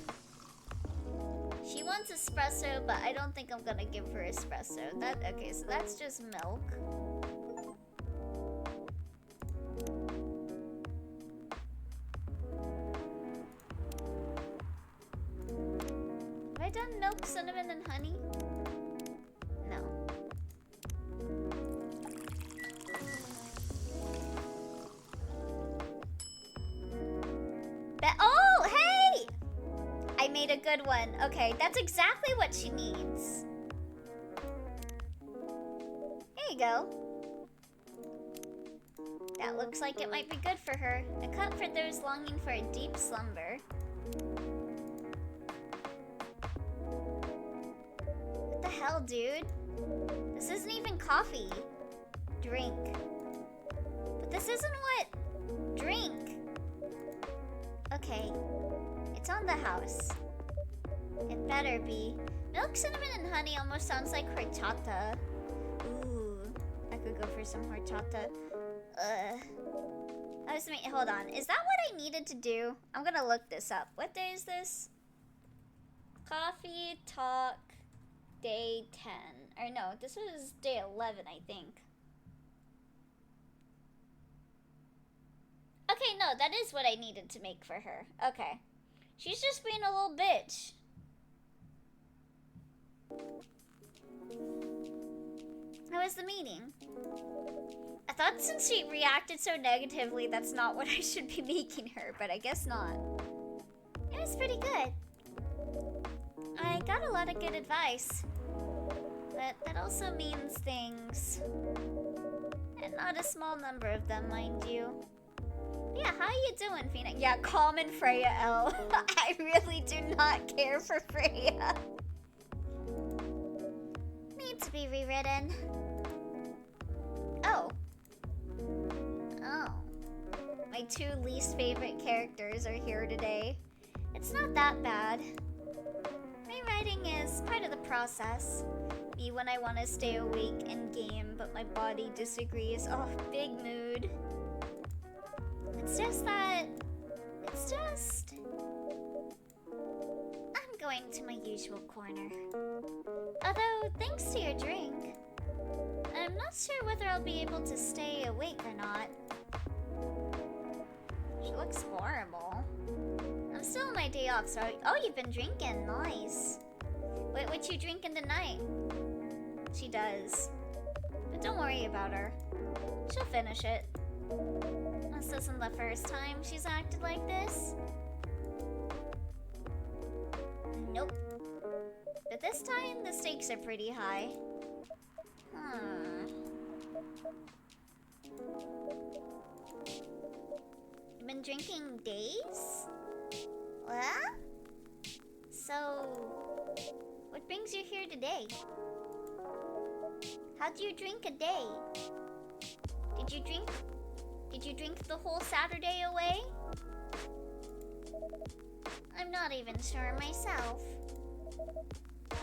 She wants espresso, but I don't think I'm gonna give her espresso. Okay, so that's just milk. Have I done milk, cinnamon, and honey? No. Oh, hey! I made a good one. Okay, that's exactly what she needs. Here you go. That looks like it might be good for her. A cup for those longing for a deep slumber. What the hell, dude? This isn't even coffee. Drink. But this isn't what? Drink. Okay. It's on the house. It better be. Milk, cinnamon, and honey almost sounds like horchata. Ooh. I could go for some horchata. Hold on. Is that what I needed to do? I'm gonna look this up. What day is this? Coffee Talk Day 10. Or no, this was day 11, I think. Okay, no, that is what I needed to make for her. Okay. She's just being a little bitch. How was the meeting? I thought since she reacted so negatively, that's not what I should be making her, but I guess not. It was pretty good. I got a lot of good advice. But that also means things. And not a small number of them, mind you. Yeah, how you doing, Phoenix? Yeah, calm and Freya L. I really do not care for Freya. Needs to be rewritten. Oh. Oh. My two least favorite characters are here today. It's not that bad. Rewriting is part of the process. Me when I want to stay awake and game, but my body disagrees. Oh, big mood. It's just that... I'm going to my usual corner. Although, thanks to your drink, I'm not sure whether I'll be able to stay awake or not. She looks horrible. I'm still on my day off, so... Oh, you've been drinking. Nice. What you drinking tonight? She does. But don't worry about her. She'll finish it. This isn't the first time she's acted like this. Nope. But this time, the stakes are pretty high. You've been drinking days? What? So, what brings you here today? How'd you drink a day? Did you drink the whole Saturday away? I'm not even sure myself.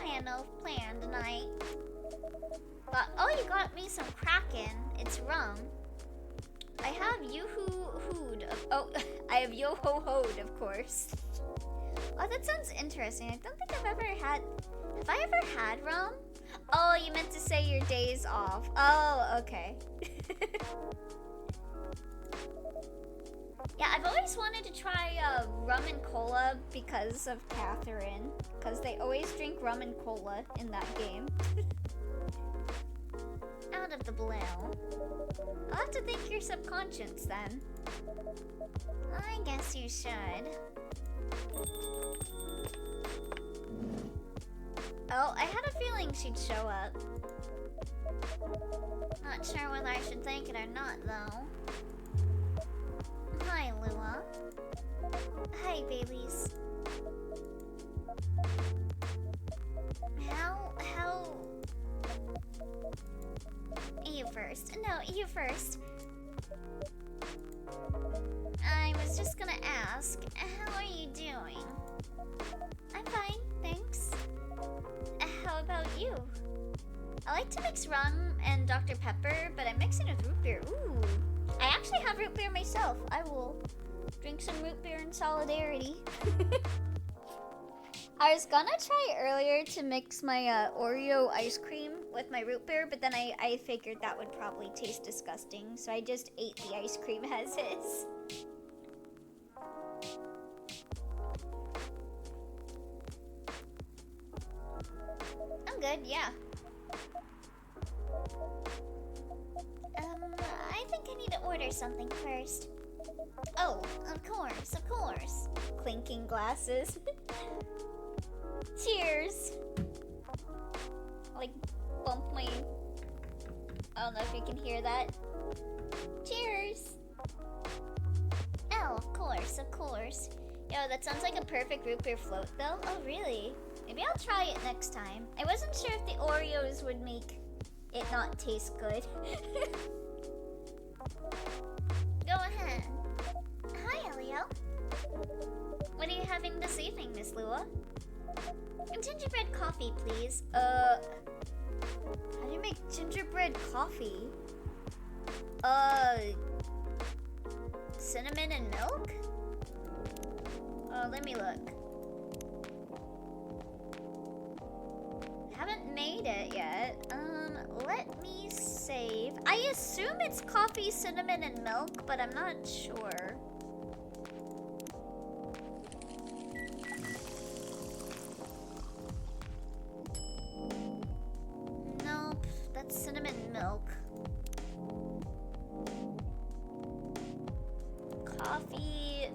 I had no plan tonight. But, oh, you got me some Kraken. It's rum. I have Yoo-hoo-hooed. Oh, I have Yo-ho-hoed, of course. Oh, that sounds interesting. I don't think I've ever had... Have I ever had rum? Oh, you meant to say your days off. Oh, okay. Yeah, I've always wanted to try rum and cola because of Catherine. Because they always drink rum and cola in that game. Out of the blue. I'll have to thank your subconscious then. I guess you should. Oh, I had a feeling she'd show up. Not sure whether I should thank it or not, though. Hi, Lua. Hi, babies. How... You first. No, you first. I was just gonna ask, how are you doing? I'm fine, thanks. How about you? I like to mix rum and Dr. Pepper, but I'm mixing with root beer. Ooh. I actually have root beer myself. I will drink some root beer in solidarity. I was gonna try earlier to mix my Oreo ice cream with my root beer, but then I figured that would probably taste disgusting, so I just ate the ice cream as is. I'm good, yeah. I think I need to order something first. Oh, of course, of course. Clinking glasses. Cheers. Like, bump my... I don't know if you can hear that. Cheers. Oh, of course, of course. Yo, that sounds like a perfect root beer float, though. Oh, really? Maybe I'll try it next time. I wasn't sure if the Oreos would make it not taste good. Go ahead. Hi, Elio. What are you having this evening, Miss Lua? Gingerbread coffee, please. How do you make gingerbread coffee? Cinnamon and milk? Let me look. Haven't made it yet. Let me save. I assume it's coffee, cinnamon, and milk, but I'm not sure. Nope, that's cinnamon milk. Coffee,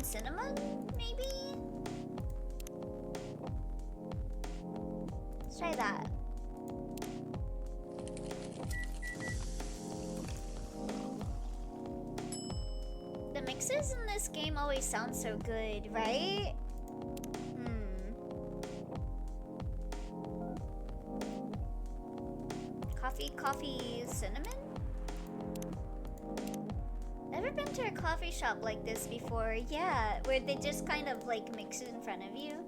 cinnamon, maybe? Let's try that. The mixes in this game always sound so good, right? Coffee, cinnamon? Never been to a coffee shop like this before. Yeah, where they just kind of like mix it in front of you.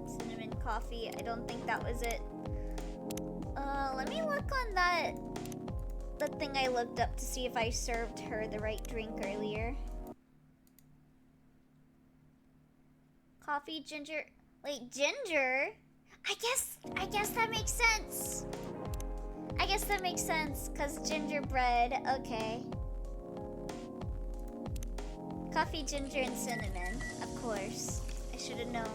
Cinnamon coffee. I don't think that was it. Let me look on the thing I looked up to see if I served her the right drink earlier. Coffee, ginger. Wait, ginger? I guess that makes sense. I guess that makes sense, cause gingerbread. Okay. Coffee, ginger, and cinnamon. Of course. I should have known.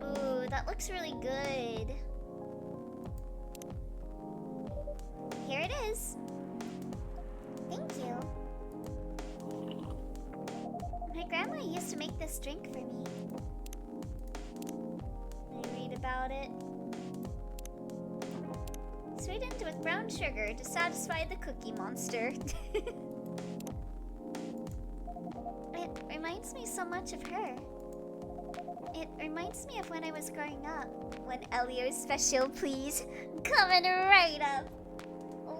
Ooh, that looks really good. Here it is. Thank you. My grandma used to make this drink for me. I read about it. Sweetened with brown sugar to satisfy the cookie monster. It reminds me so much of her. It reminds me of when I was growing up. When Elio's special, please. Coming right up.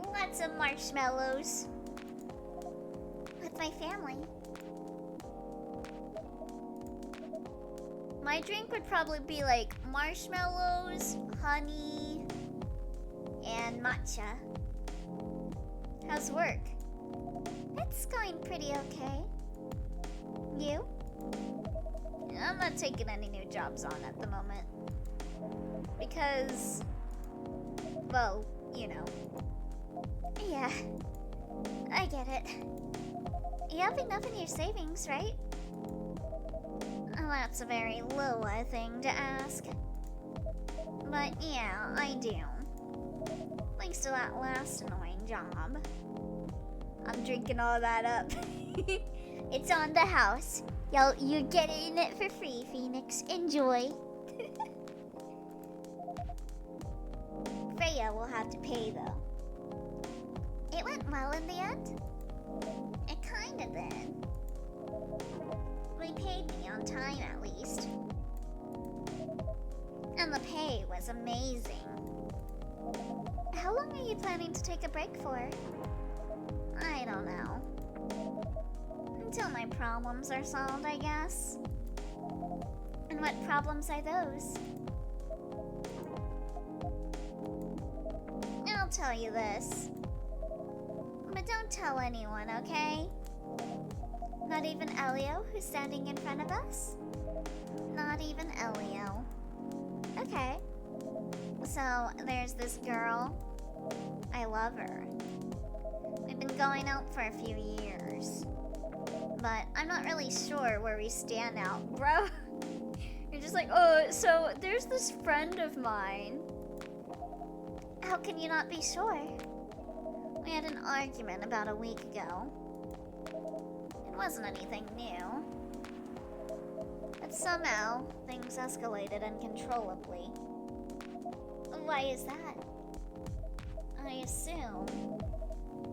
Lots of marshmallows. With my family. My drink would probably be like marshmallows, honey, and matcha. How's work? It's going pretty okay. You? I'm not taking any new jobs on at the moment. Because, well, you know. Yeah, I get it. You have enough in your savings, right? Well, that's a very Lua thing to ask. But yeah, I do. Thanks to that last annoying job. I'm drinking all that up. It's on the house. You're getting it for free, Phoenix. Enjoy. Freya will have to pay, though. It went well in the end? It kinda did. They paid me on time, at least. And the pay was amazing. How long are you planning to take a break for? I don't know. Until my problems are solved, I guess. And what problems are those? I'll tell you this. But don't tell anyone, okay? Not even Elio, who's standing in front of us? Not even Elio. Okay. So, there's this girl. I love her. We've been going out for a few years. But I'm not really sure where we stand now, bro. You're just like, oh, so there's this friend of mine. How can you not be sure? We had an argument about a week ago. It wasn't anything new. But somehow, things escalated uncontrollably. Why is that? I assume.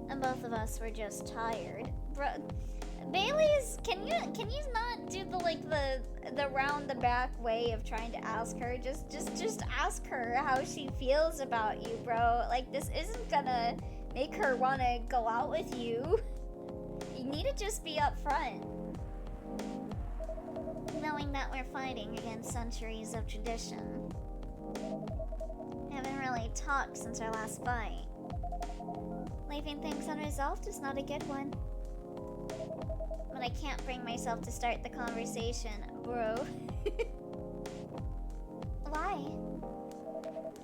And both of us were just tired. Bro, Bailey's, can you not do the round-the-back way of trying to ask her? Just ask her how she feels about you, bro. Like, this isn't gonna make her wanna go out with you. You need to just be upfront. Knowing that we're fighting against centuries of tradition. We haven't really talked since our last fight. Leaving things unresolved is not a good one. But I can't bring myself to start the conversation, bro. Why?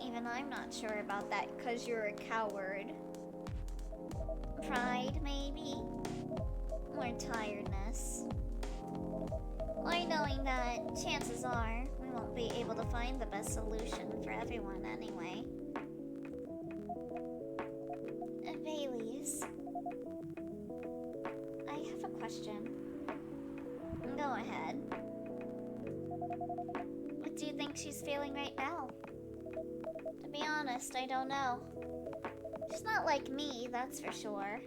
Even I'm not sure about that, 'cause you're a coward. Pride, maybe? Or tiredness? Or knowing that chances are we won't be able to find the best solution for everyone anyway. Bailey's. I have a question. Go ahead. What do you think she's feeling right now? To be honest, I don't know. She's not like me, that's for sure.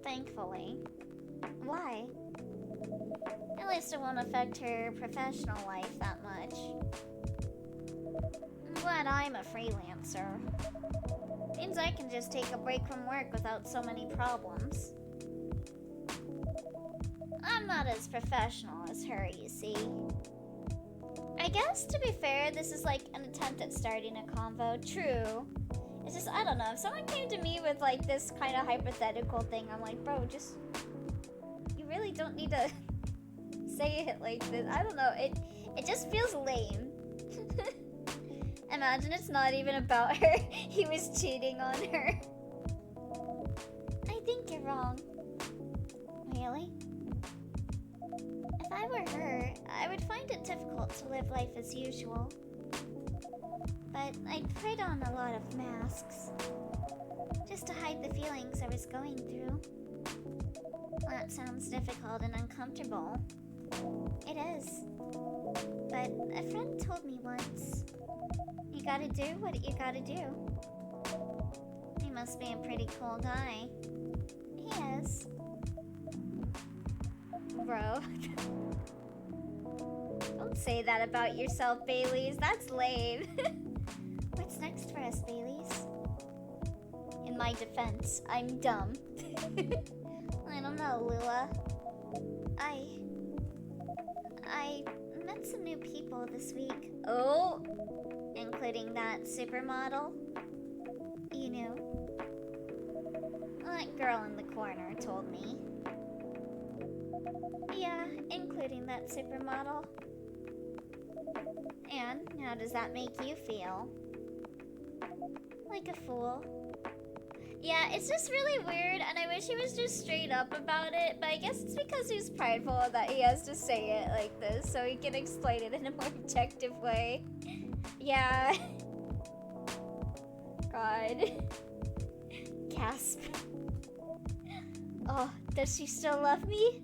Thankfully. Why? At least it won't affect her professional life that much. I'm glad I'm a freelancer. Means I can just take a break from work without so many problems. I'm not as professional as her, you see. I guess, to be fair, this is like an attempt at starting a convo. True. It's just, I don't know. If someone came to me with like this kind of hypothetical thing, I'm like, bro, just... You really don't need to say it like this. I don't know. It just feels lame. Imagine it's not even about her. He was cheating on her. I think you're wrong. Really? If I were her, I would find it difficult to live life as usual. But I'd put on a lot of masks. Just to hide the feelings I was going through. That sounds difficult and uncomfortable. It is. But a friend told me once, you gotta do what you gotta do. He must be a pretty cool guy. He is. Bro. Don't say that about yourself, Baileys. That's lame. What's next for us, Baileys? In my defense, I'm dumb. I don't know, Lua. I met some new people this week. Oh, including that supermodel. You knew. That girl in the corner told me. Yeah, including that supermodel. And how does that make you feel? Like a fool. Yeah, it's just really weird, and I wish he was just straight up about it, but I guess it's because he's prideful that he has to say it like this, so he can explain it in a more objective way. Yeah. God. Gasp. Oh, does she still love me?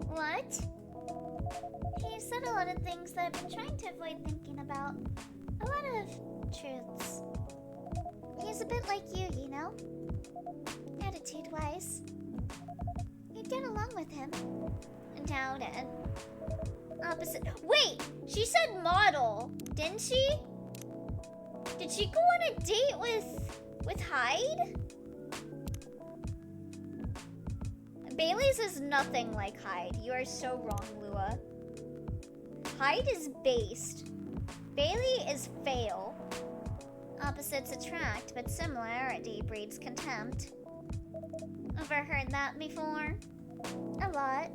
What? He said a lot of things that I've been trying to avoid thinking about. A lot of truths. He's a bit like you know? Attitude-wise. You'd get along with him. Doubt it. Opposite. Wait! She said model, didn't she? Did she go on a date with Hyde? Bailey's is nothing like Hyde. You are so wrong, Lua. Hyde is based. Bailey is fail. Opposites attract, but similarity breeds contempt. Ever heard that before? A lot.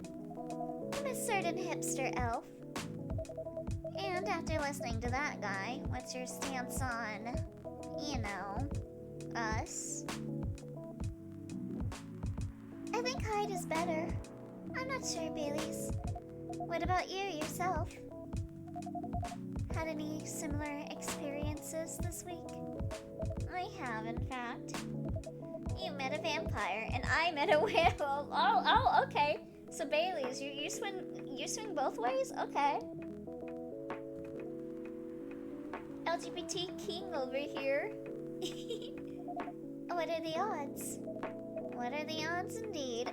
I'm a certain hipster elf. And after listening to that guy, what's your stance on, you know, us? I think Hyde is better. I'm not sure, Bailey's. What about you yourself? Had any similar experiences this week? I have, in fact. You met a vampire, and I met a werewolf. Oh, okay. So Bailey's, you swing both ways? Okay. LGBT king over here. What are the odds? What are the odds indeed?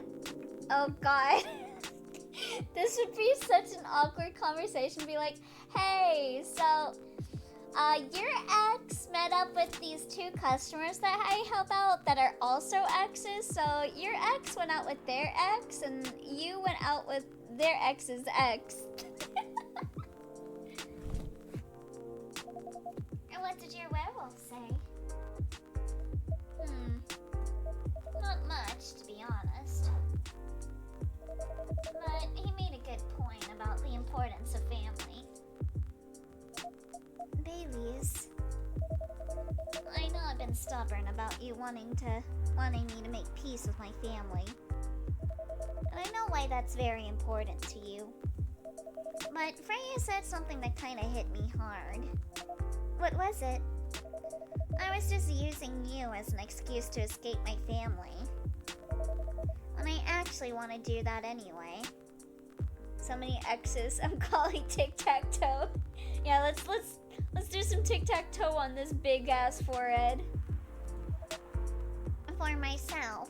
Oh god. This would be such an awkward conversation. Be like, hey, so your ex met up with these two customers that I help out that are also exes. So your ex went out with their ex, and you went out with their ex's ex. And what did your werewolf say? Not much, to be honest. But he made a good point about the importance of family. Bailey's. I know I've been stubborn about you wanting me to make peace with my family. And I know why that's very important to you. But Freya said something that kinda hit me hard. What was it? I was just using you as an excuse to escape my family. And I actually want to do that anyway. So many X's. I'm calling tic-tac-toe. Yeah, let's do some tic-tac-toe on this big ass forehead. For myself.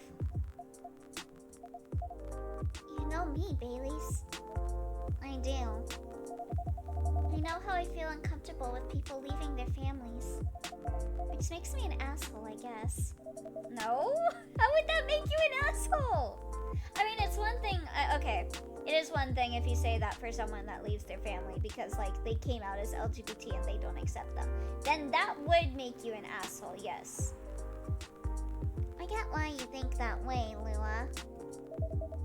You know me, Bailey's. I do. I know how I feel uncomfortable with people leaving their families. Which makes me an asshole, I guess. No? How would that make you an asshole? I mean, it's one thing, okay. It is one thing if you say that for someone that leaves their family because, like, they came out as LGBT and they don't accept them. Then that would make you an asshole, yes. I get why you think that way, Lua.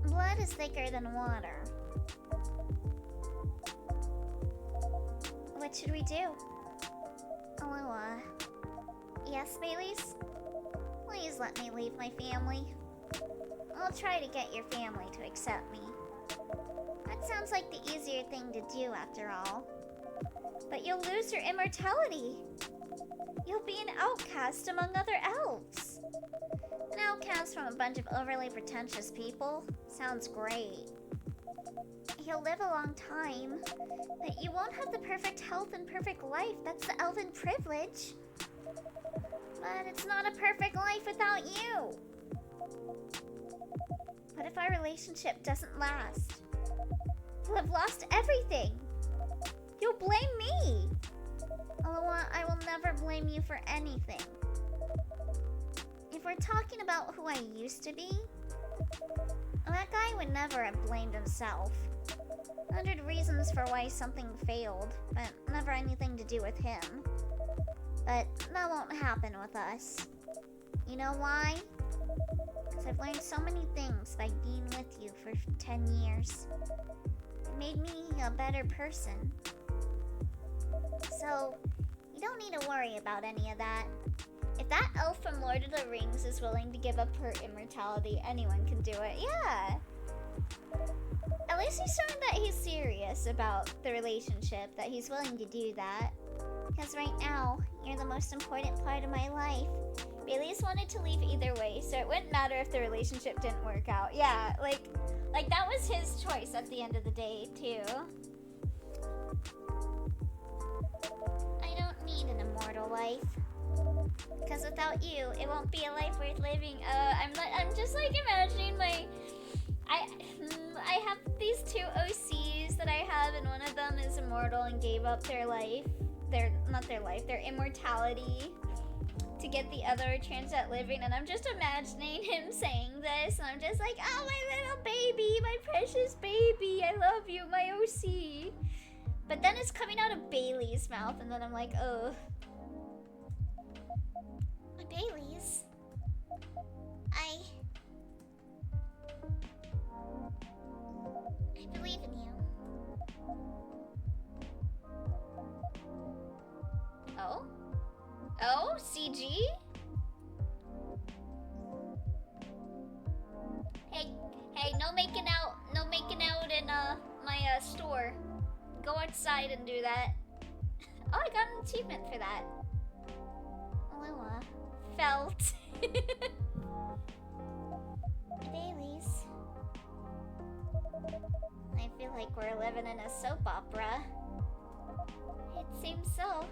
Blood is thicker than water. What should we do? Lua. Yes, Bailey's? Please let me leave my family. I'll try to get your family to accept me. That sounds like the easier thing to do after all. But you'll lose your immortality. You'll be an outcast among other elves. An outcast from a bunch of overly pretentious people? Sounds great. You'll live a long time, but you won't have the perfect health and perfect life. That's the elven privilege. But it's not a perfect life without you. What if our relationship doesn't last? You'll have lost everything. You'll blame me. Aloha, I will never blame you for anything. If we're talking about who I used to be, that guy would never have blamed himself. 100 reasons for why something failed, but never anything to do with him. But that won't happen with us. You know why? Because I've learned so many things by being with you for 10 years. It made me a better person. So, you don't need to worry about any of that. If that elf from Lord of the Rings is willing to give up her immortality, anyone can do it. Yeah! At least he's showing that he's serious about the relationship, that he's willing to do that. Because right now, you're the most important part of my life. Bailey's wanted to leave either way, so it wouldn't matter if the relationship didn't work out. Yeah, like that was his choice at the end of the day, too. I don't need an immortal life. Because without you, it won't be a life worth living. I'm just like imagining I have these two OCs that I have, and one of them is immortal and gave up their life. Their immortality to get the other chance at living, and I'm just imagining him saying this, and I'm just like, oh, my little baby, my precious baby, I love you, my OC. But then it's coming out of Bailey's mouth, and then I'm like, oh. My Bailey's? I believe in you. Oh? Oh, CG? Hey, no making out in my store. Go outside and do that. Oh, I got an achievement for that. Lua. Felt. Bailey's. I feel like we're living in a soap opera. It seems so.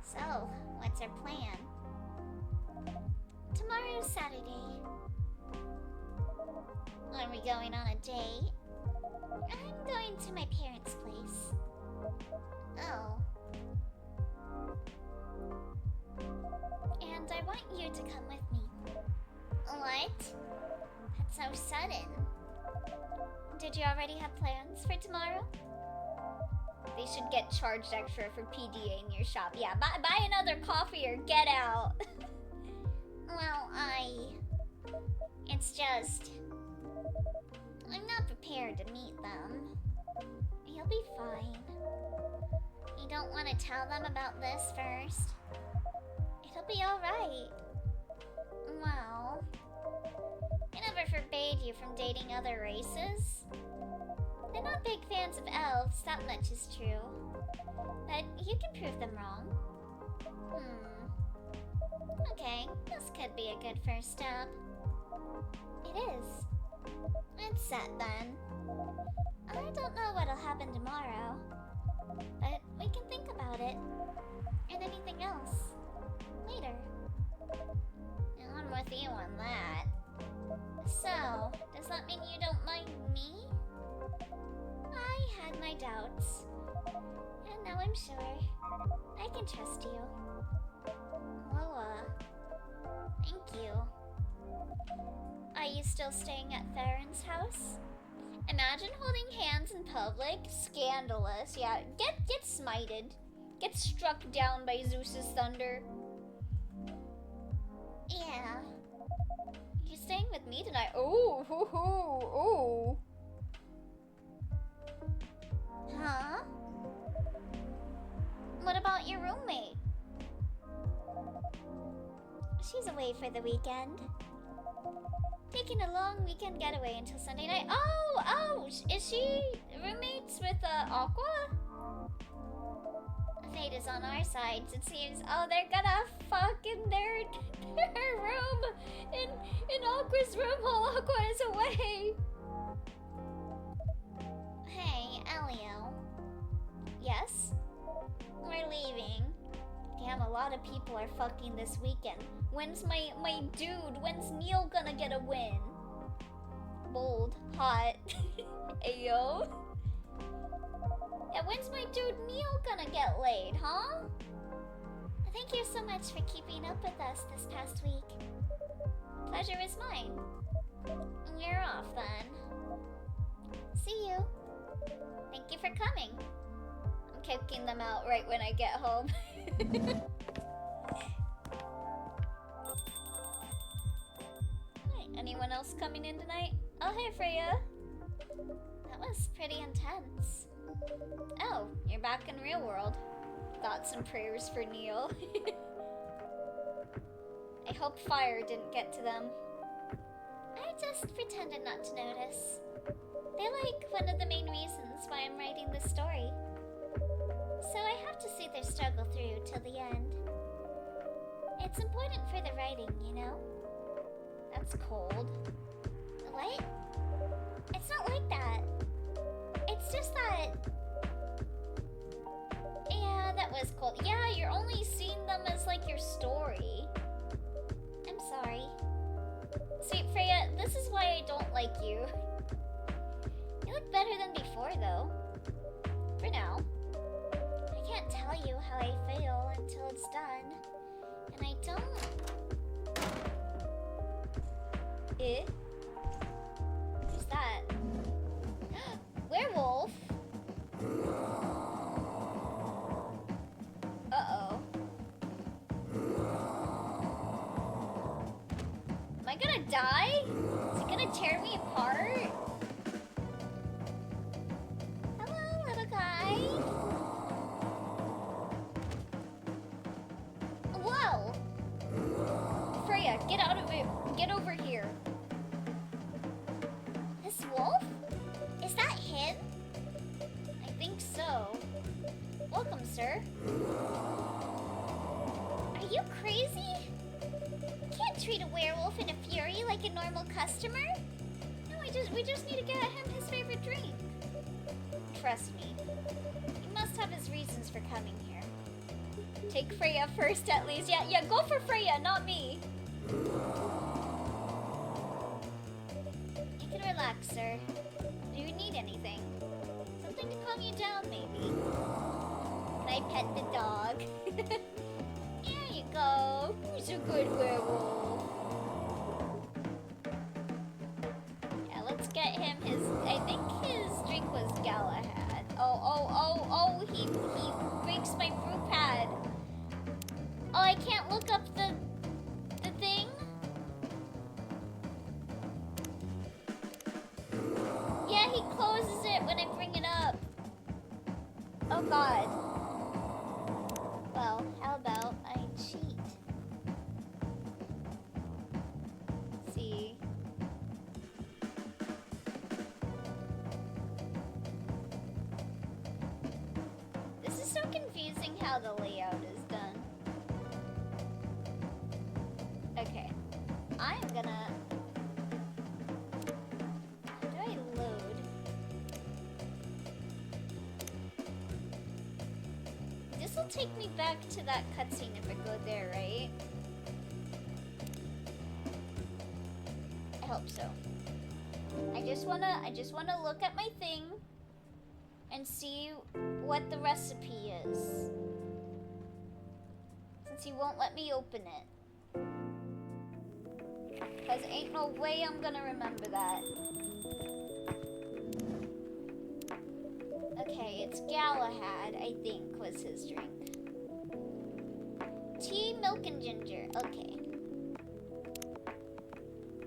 So, what's our plan? Tomorrow's Saturday. Are we going on a date? I'm going to my parents' place. Oh. And I want you to come with me. What? That's so sudden. Did you already have plans for tomorrow? They should get charged extra for PDA in your shop. Yeah, buy another coffee or get out. Well, it's just... I'm not prepared to meet them. You'll be fine. You don't want to tell them about this first? It'll be alright. Well... I never forbade you from dating other races. They're not big fans of elves, that much is true. But you can prove them wrong. Okay, this could be a good first step. It is. It's set then. I don't know what'll happen tomorrow, but we can think about it. And anything else. Later. I'm with you on that. So, does that mean you don't mind me? I had my doubts. And now I'm sure. I can trust you. Loa. Thank you. Are you still staying at Theron's house? Imagine holding hands in public. Scandalous. Yeah, get smited. Get struck down by Zeus's thunder. Yeah. You staying with me tonight? Oh, hoo, hoo, oh. Huh? What about your roommate? She's away for the weekend. Taking a long weekend getaway until Sunday night. Oh, is she roommates with Aqua? Fate is on our sides, it seems. Oh, they're gonna fuck in their room. In Aqua's room while Aqua is away. Hey, Elio. Yes? We're leaving. Damn, a lot of people are fucking this weekend. When's my dude? When's Neil gonna get a win? Bold. Hot. Ayo. Yeah, when's my dude Neil gonna get laid, huh? Thank you so much for keeping up with us this past week. Pleasure is mine. We're off then. coming. I'm kicking them out right when I get home. Hey, anyone else coming in tonight? Oh, hey, Freya. That was pretty intense. Oh, you're back in real world. Thoughts and prayers for Neil. I hope fire didn't get to them. I just pretended not to notice. They're like one of the main reasons why I'm writing this story. So I have to see their struggle through till the end. It's important for the writing, you know? That's cold. What? It's not like that. It's just that... Yeah, that was cold. Yeah, you're only seeing them as like your story. I'm sorry. Sweet Freya, this is why I don't like you. You look better than before, though. For now. I can't tell you how I feel until it's done. And I don't... Eh? Who's that? Werewolf? Uh-oh. Am I gonna die? Is it gonna tear me apart? Hello, little guy. Whoa! Freya, get out of it. Get over here. This wolf? Is that him? I think so. Welcome, sir. Are you crazy? You can't treat a werewolf in a fury like a normal customer. No, we just need to get him his favorite drink. Trust me. He must have his reasons for coming here. Take Freya first at least. Yeah, go for Freya, not me. You can relax, sir. Do you need anything? Something to calm you down, maybe? Can I pet the dog? There you go. Who's a good werewolf? Yeah, let's get him his... I think his drink was Gala had. Oh, he breaks my brew pad. Oh, I can't look up the thing? Yeah, he closes it when I bring it up. Oh god. Well, how about I cheat? See. This is so confusing how the layout is done. Okay. I'm gonna... How do I load? This will take me back to that cutscene if I go there, right? I hope so. I just wanna look at my thing and see what the recipe is. Since he won't let me open it. Cause ain't no way I'm gonna remember that. Okay, it's Galahad, I think, was his drink. Tea, milk, and ginger. Okay.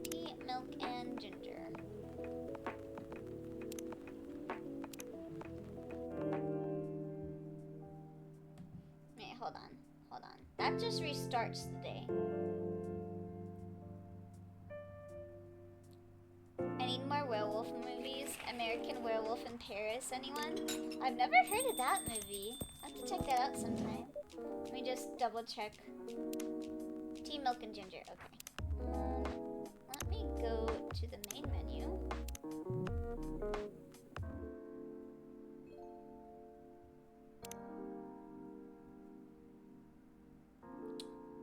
Tea, milk, and ginger. Wait, hold on. That just restarts the day. I need more werewolf movies. American Werewolf in Paris, anyone? I've never heard of that movie. I'll have to check that out sometime. Let me just double check. Tea, milk, and ginger. Okay. Let me go to the main menu.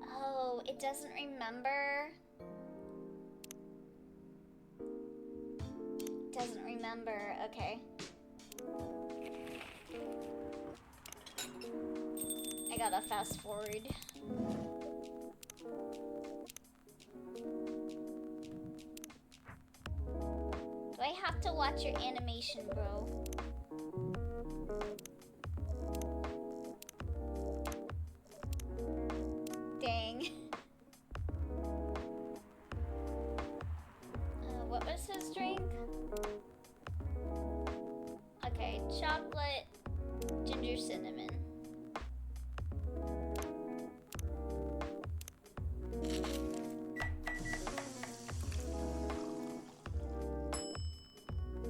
Oh, it doesn't remember. Doesn't remember. Okay. I gotta fast forward. Do I have to watch your animation, bro? chocolate, ginger, cinnamon.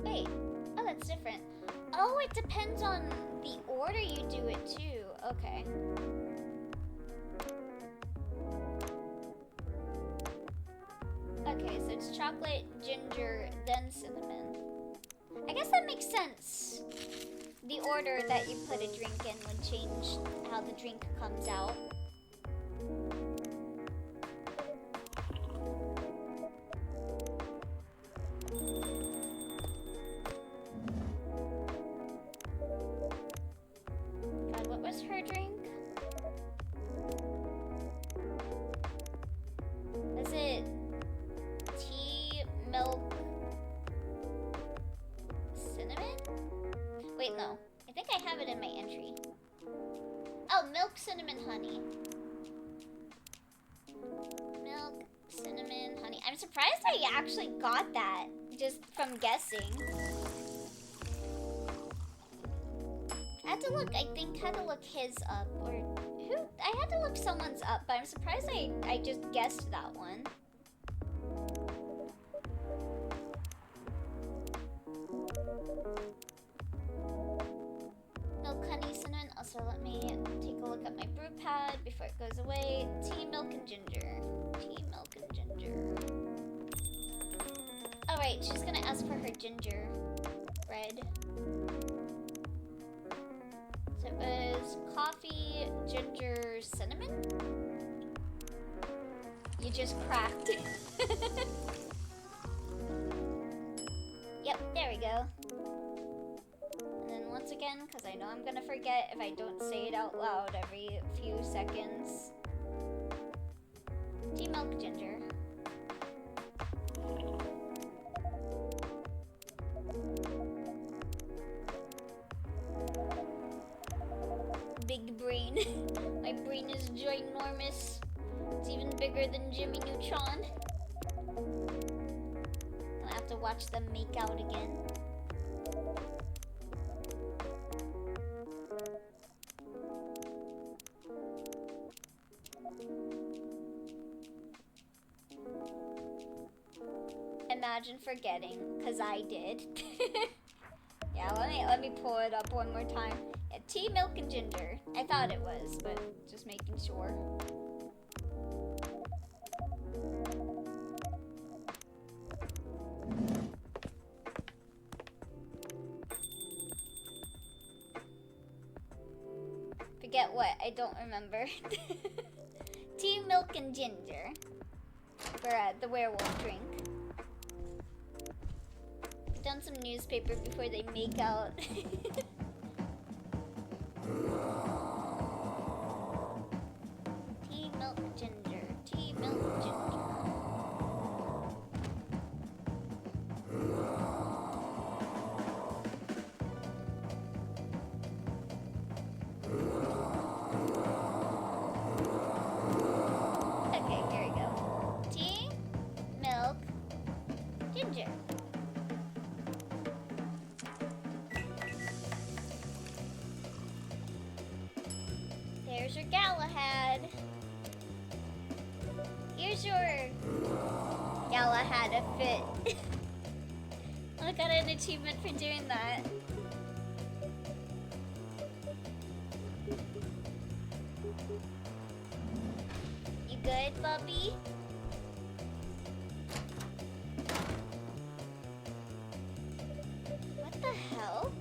Wait, oh, that's different. Oh, it depends on the order you do it too. Okay. Okay, so it's chocolate, ginger, then cinnamon. I guess that makes sense. The order that you put a drink in would change how the drink comes out. God, what was her drink? Was it tea, milk, cinnamon? Wait, no. I think I have it in my entry. Oh, milk, cinnamon, honey. Milk, cinnamon, honey. I'm surprised I actually got that just from guessing. I had to look, I think, had to look his up, or who? I had to look someone's up, but I'm surprised I just guessed that one. Milk, honey, cinnamon. Also, let me take a look at my brew pad before it goes away. Tea, milk, and ginger. Tea, milk, and ginger. Oh, right, she's gonna ask for her ginger bread. So it was coffee, ginger, cinnamon? You just cracked. Yep, there we go. And then once again, because I know I'm gonna forget if I don't say it out loud every few seconds. Tea, milk, ginger. Big brain. My brain is ginormous. It's even bigger than Jimmy Neutron. I'll have to watch them make out again. Imagine forgetting, cause I did. Yeah, let me pull it up one more time. Yeah, tea, milk, and ginger. I thought it was, but just making sure. Forget what? I don't remember. Tea, milk, and ginger for the werewolf drink. Put down some newspaper before they make out. Tea, milk, ginger. Tea, milk, ginger. Okay, here we go. Tea, milk, ginger. There's your Galahad. Here's your Galahad fit. I got an achievement for doing that. You good, Bubby? What the hell?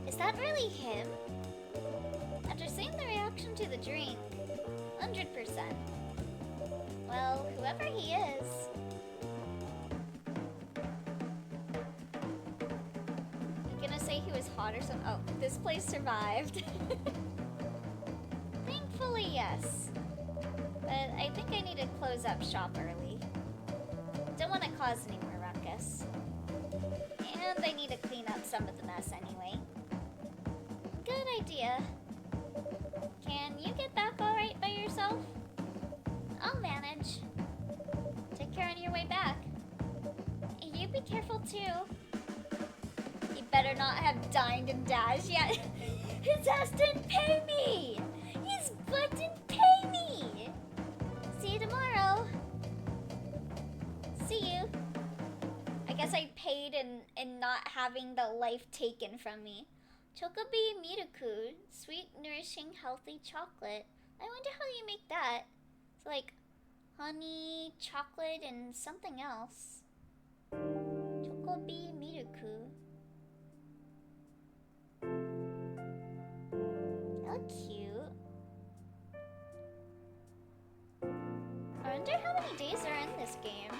Is that really him? After seeing the reaction to the drink, 100%. Well, whoever he is. You gonna say he was hot or something? Oh, this place survived. Thankfully, yes. But I think I need to close up shop early. Don't want to cause any more ruckus. And I need to clean up some of the mess anyway. Good idea. Can you get back alright by yourself? I'll manage. Take care on your way back. You be careful too. He better not have dined and dashed yet. His ass didn't pay me! His butt didn't pay me! See you tomorrow. See you. I guess I paid in not having the life taken from me. Chocobi Miruku, sweet, nourishing, healthy chocolate. I wonder how you make that. It's like honey, chocolate, and something else. Chocobi Miruku. How cute. I wonder how many days are in this game.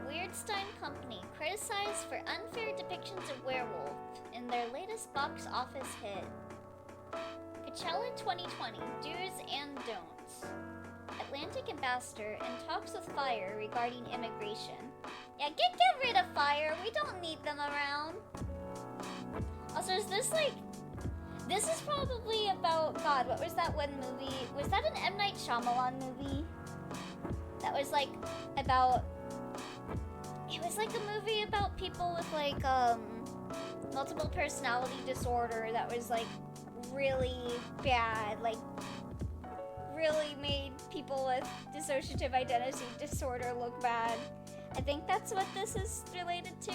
Weirdstein Company criticized for unfair depictions of werewolf in their latest box office hit. Coachella 2020, do's and don'ts. Atlantic ambassador in talks with Fire regarding immigration. Yeah, get rid of Fire. We don't need them around. Also, is this like... This is probably about... God, what was that one movie? Was that an M. Night Shyamalan movie? That was like about... It was like a movie about people with like multiple personality disorder that was like really bad, like really made people with dissociative identity disorder look bad. I think that's what this is related to.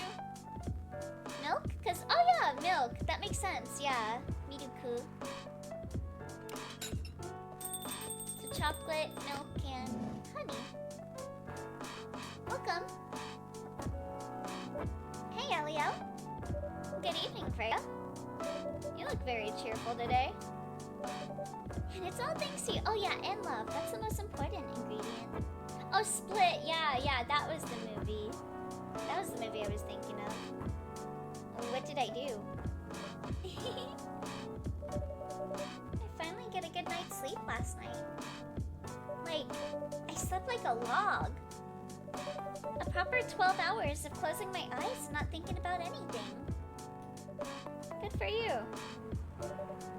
Milk? Cause oh yeah, milk. That makes sense. Yeah, Miruku. So chocolate, milk, and honey. Welcome. Hey, Elio. Good evening, Freya. You look very cheerful today. And it's all thanks to you. Oh yeah, and love. That's the most important ingredient. Oh, Split. Yeah, that was the movie. That was the movie I was thinking of. What did I do? I finally get a good night's sleep last night. Like, I slept like a log. A proper 12 hours of closing my eyes and not thinking about anything. Good for you.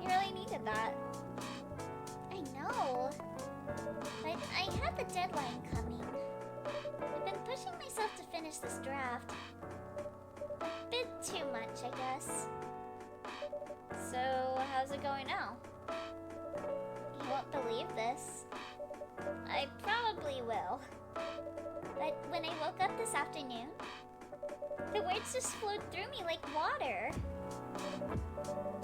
You really needed that. I know. But I had the deadline coming. I've been pushing myself to finish this draft. A bit too much, I guess. So, how's it going now? You won't believe this. I probably will. But when I woke up this afternoon, the words just flowed through me like water.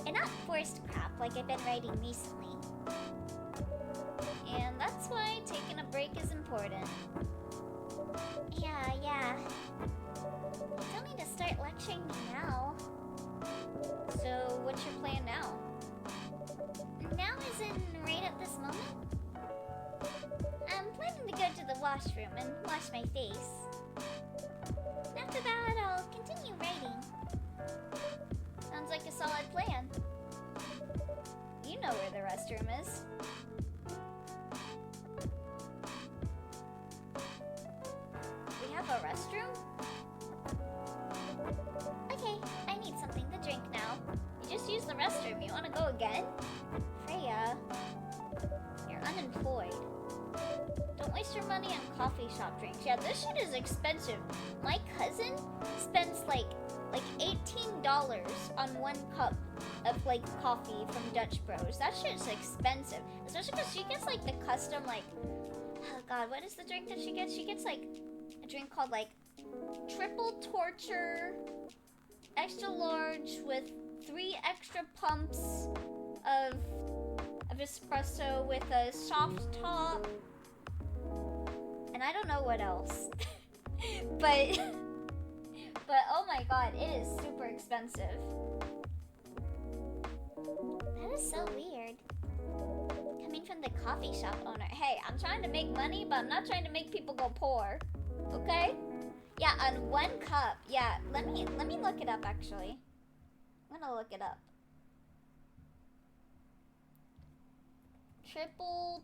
And not forced crap like I've been writing recently. And that's why taking a break is important. Yeah. You don't need to start lecturing me now. So, what's your plan now? Now as in right at this moment? I'm planning to go to the washroom and wash my face. After that, I'll continue writing. Sounds like a solid plan. You know where the restroom is. We have a restroom? Okay, I need something to drink now. You just used the restroom. You want to go again? Freya, you're unemployed. Don't waste your money on coffee shop drinks. Yeah, this shit is expensive. My cousin spends like $18 on 1 cup of like coffee from Dutch Bros. That shit's expensive. Especially because she gets like the custom like, oh god, what is the drink that she gets? She gets like a drink called like Triple Torture Extra Large with 3 extra pumps of espresso with a soft top. And I don't know what else. but oh my god, it is super expensive. That is so weird. Coming from the coffee shop owner. Hey, I'm trying to make money, but I'm not trying to make people go poor. Okay? Yeah, on 1 cup. Yeah, let me look it up actually. I'm gonna look it up. Triple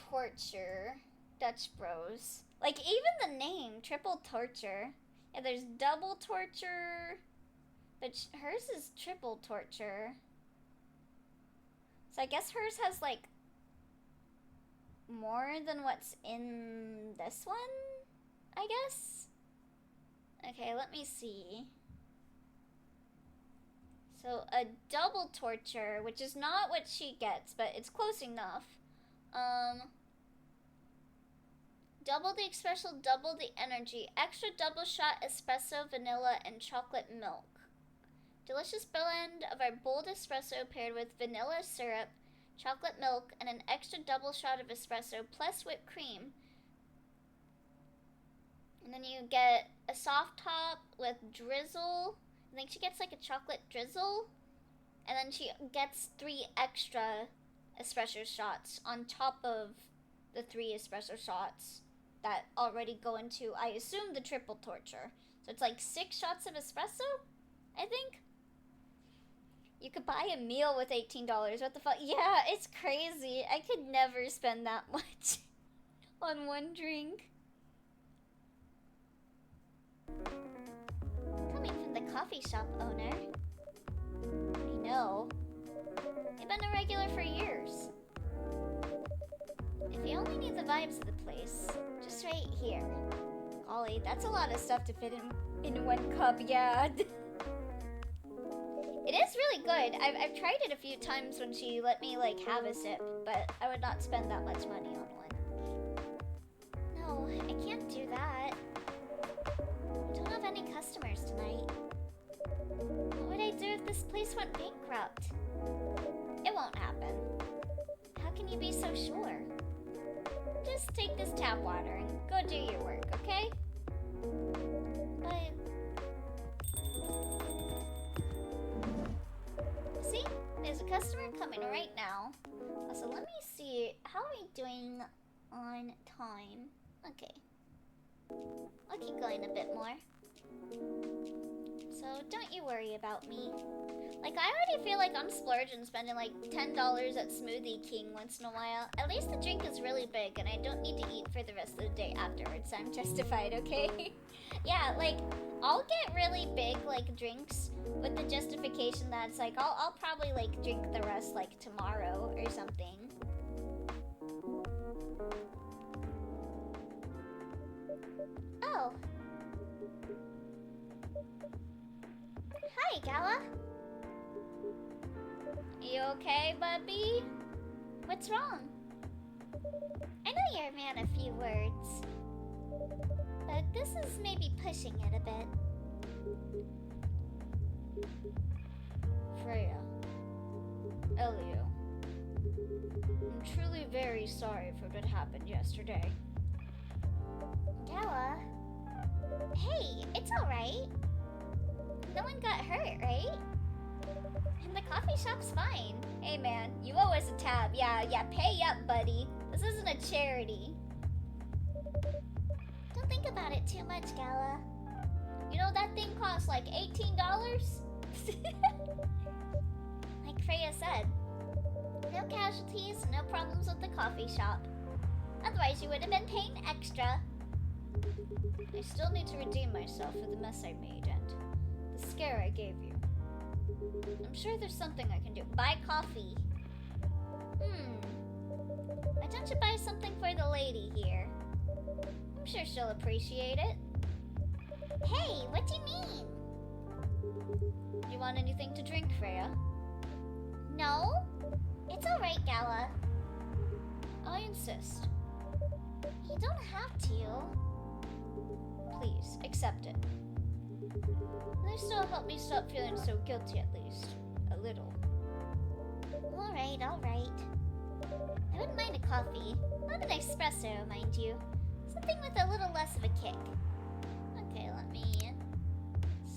Torture Dutch Bros. Like, even the name, Triple Torture. Yeah, there's Double Torture, but hers is Triple Torture. So I guess hers has, like, more than what's in this one, I guess? Okay, let me see. So a double torture, which is not what she gets, but it's close enough. Double the espresso, double the energy. Extra double shot espresso, vanilla, and chocolate milk. Delicious blend of our bold espresso paired with vanilla syrup, chocolate milk, and an extra double shot of espresso plus whipped cream. And then you get a soft top with drizzle. I think she gets like a chocolate drizzle. And then she gets 3 extra espresso shots on top of the 3 espresso shots that already go into, I assume, the triple torture. So it's like 6 shots of espresso, I think. You could buy a meal with $18. What the fuck? Yeah, it's crazy. I could never spend that much on one drink. Coming from the coffee shop owner. I know. I've been a regular for years. If you only knew the vibes of the place, just right here. Golly, that's a lot of stuff to fit in one cup, yeah. It is really good. I've tried it a few times when she let me like have a sip, but I would not spend that much money on one. No, I can't do that. I don't have any customers tonight. What would I do if this place went bankrupt? It won't happen. How can you be so sure? Just take this tap water and go do your work, okay? But... see? There's a customer coming right now. Also, let me see. How are we doing on time? Okay. I'll keep going a bit more. So, don't you worry about me. Like, I already feel like I'm splurging spending like $10 at Smoothie King once in a while. At least the drink is really big and I don't need to eat for the rest of the day afterwards, so I'm justified, okay? Yeah, like, I'll get really big, like, drinks with the justification that it's like, I'll probably, like, drink the rest, like, tomorrow or something. Oh. Hi, Gala. You okay, Bubby? What's wrong? I know you're a man of few words, but this is maybe pushing it a bit. Freya. Elio. I'm truly very sorry for what happened yesterday. Gala? Hey, it's alright. No one got hurt, right? And the coffee shop's fine. Hey man, you owe us a tab. Yeah, pay up, buddy. This isn't a charity. Don't think about it too much, Gala. You know that thing costs like $18? Like Freya said, no casualties, no problems with the coffee shop. Otherwise you would have been paying extra. I still need to redeem myself for the mess I made and the scare I gave you. I'm sure there's something I can do. Buy coffee. Why don't you buy something for the lady here? I'm sure she'll appreciate it. Hey, what do you mean? You want anything to drink, Freya? No? It's alright, Gala. I insist. You don't have to. Please, accept it. This will help me stop feeling so guilty at least. A little. Alright. I wouldn't mind a coffee. Not an espresso, mind you. Something with a little less of a kick. Okay, let me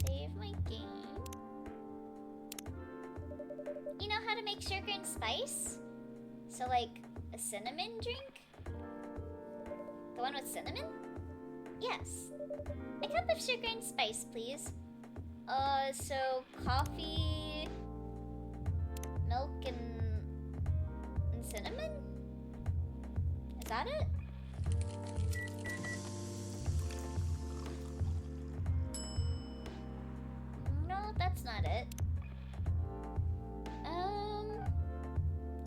save my game. You know how to make sugar and spice? So like, a cinnamon drink? The one with cinnamon? Yes. A cup of sugar and spice, please. So coffee, milk, and cinnamon? Is that it? No, that's not it.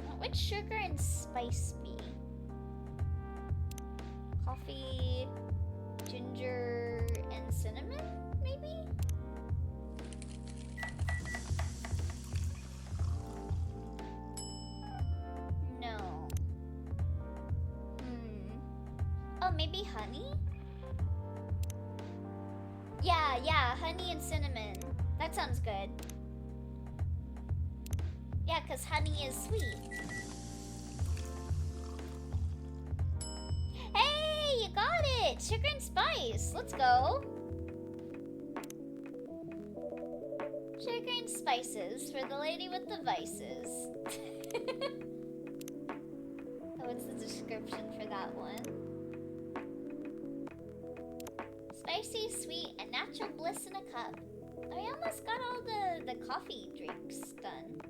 What would sugar and spice be? Coffee, ginger, and cinnamon, maybe? honey and cinnamon. That sounds good. Yeah, because honey is sweet. Hey, you got it! Sugar and spice. Let's go. Sugar and spices for the lady with the vices. What's the description for that one? Spicy, sweet, and natural bliss in a cup. I almost got all the coffee drinks done.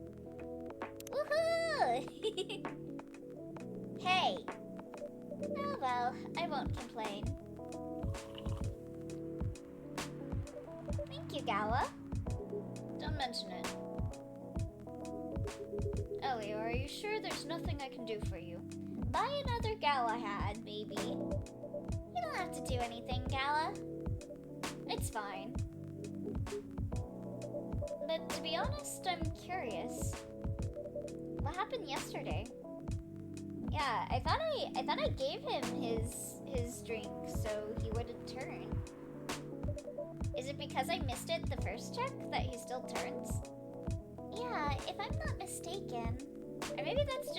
Woohoo! Hey! Oh well, I won't complain. Thank you, Gala. Don't mention it. Elio, are you sure there's nothing I can do for you? Buy another Galahad, maybe. You don't have to do anything, Gala. It's fine. But to be honest, I'm curious. What happened yesterday? Yeah, I thought I gave him his drink so he wouldn't turn. Is it because I missed it the first check that he still turns? Yeah, if I'm not mistaken. Or maybe that's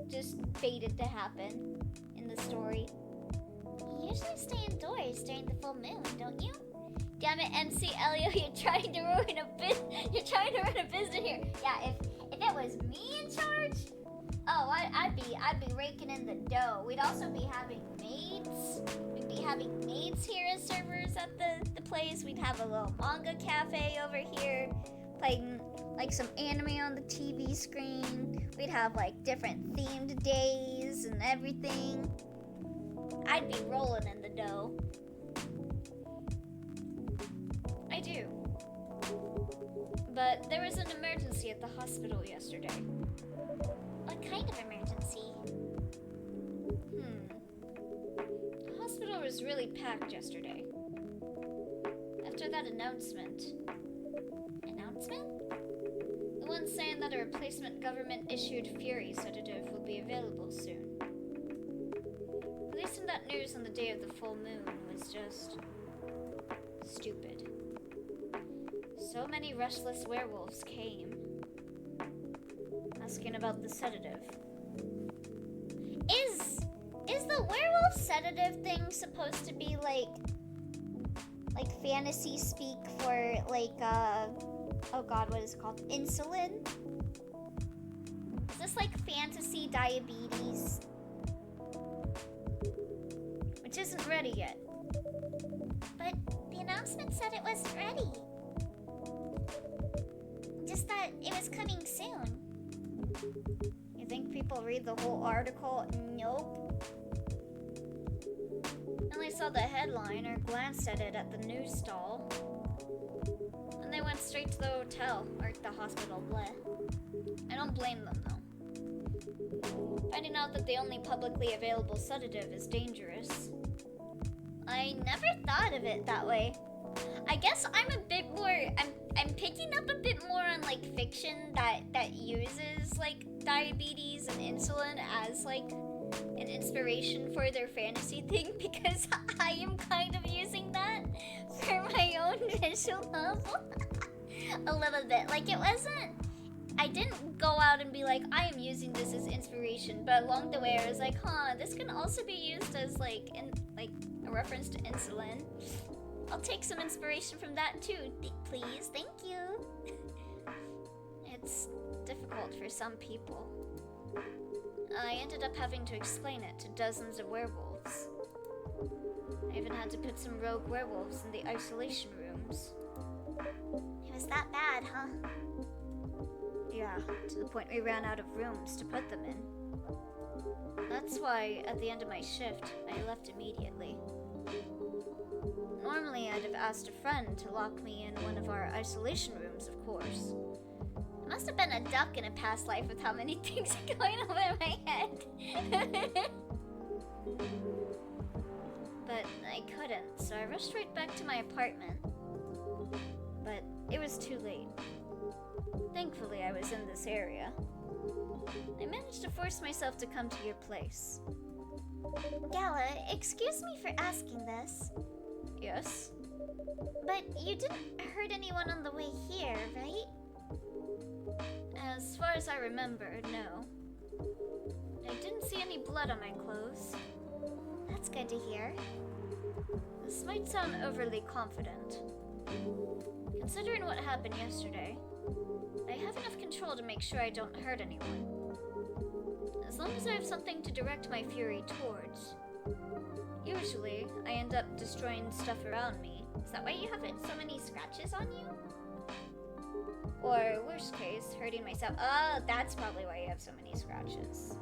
just fated to happen in the story. You usually stay indoors during the full moon, don't you? Damn it, MC Elio, you're trying to ruin a business here. Yeah, if it was me in charge, oh, I'd be raking in the dough. We'd also be having maids. We'd be having maids here as servers at the place. We'd have a little manga cafe over here, playing like some anime on the TV screen. We'd have like different themed days and everything. I'd be rolling in the dough. I do. But there was an emergency at the hospital yesterday. What kind of emergency? The hospital was really packed yesterday. After that announcement. Announcement? The one saying that a replacement government-issued Fury sedative will be available soon. Releasing that news on the day of the full moon was just stupid. So many restless werewolves came, asking about the sedative. Is the werewolf sedative thing supposed to be like fantasy speak for like oh god, what is it called? Insulin? Is this like fantasy diabetes? Which isn't ready yet. But the announcement said it wasn't ready. Just that it was coming soon. You think people read the whole article? Nope. Only saw the headline or glanced at it at the news stall. And they went straight to the hotel, or the hospital, bleh. I don't blame them though. Finding out that the only publicly available sedative is dangerous. I never thought of it that way. I guess I'm a bit more, I'm picking up a bit more on like fiction that uses like diabetes and insulin as like an inspiration for their fantasy thing, because I am kind of using that for my own visual novel. A little bit. Like I didn't go out and be like, I am using this as inspiration, but along the way I was like, this can also be used as like a reference to insulin. I'll take some inspiration from that too, please. Thank you. It's difficult for some people. I ended up having to explain it to dozens of werewolves. I even had to put some rogue werewolves in the isolation rooms. It was that bad, huh? Yeah, to the point we ran out of rooms to put them in. That's why, at the end of my shift, I left immediately. Normally, I'd have asked a friend to lock me in one of our isolation rooms, of course. I must have been a duck in a past life with how many things are going on in my head. But I couldn't, so I rushed right back to my apartment. But it was too late. Thankfully, I was in this area. I managed to force myself to come to your place. Gala, excuse me for asking this. Yes? But you didn't hurt anyone on the way here, right? As far as I remember, no. I didn't see any blood on my clothes. That's good to hear. This might sound overly confident. Considering what happened yesterday, I have enough control to make sure I don't hurt anyone. As long as I have something to direct my fury towards. Usually, I end up destroying stuff around me. Is that why you have so many scratches on you? Or, worst case, hurting myself. Oh, that's probably why you have so many scratches.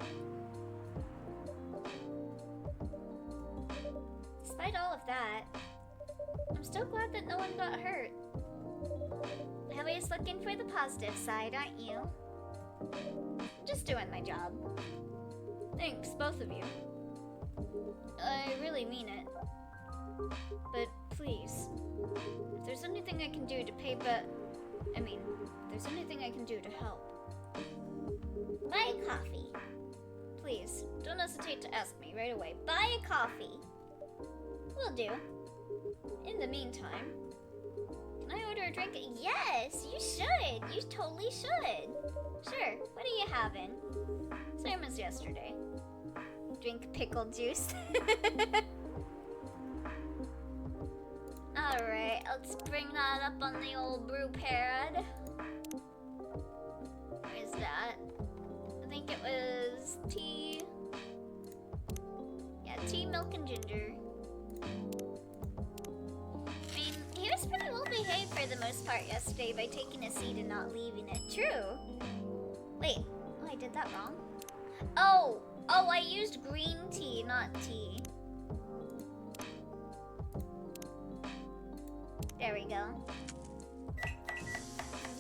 Despite all of that, I'm still glad that no one got hurt. Always looking for the positive side, aren't you? Just doing my job. Thanks, both of you. I really mean it. But please, if there's anything I can do to pay back... if there's anything I can do to help. Buy a coffee. Please, don't hesitate to ask me right away. Buy a coffee. Will do. In the meantime, can I order a drink? Yes, you should. You totally should. Sure, what are you having? Same as yesterday. Drink pickle juice. Alright, let's bring that up on the old brew pad. Where's that? I think it was tea. Yeah, tea, milk, and ginger. I mean, he was pretty well behaved for the most part yesterday by taking a seat and not leaving it. True. Wait, oh, I did that wrong. Oh, I used green tea, not tea. There we go.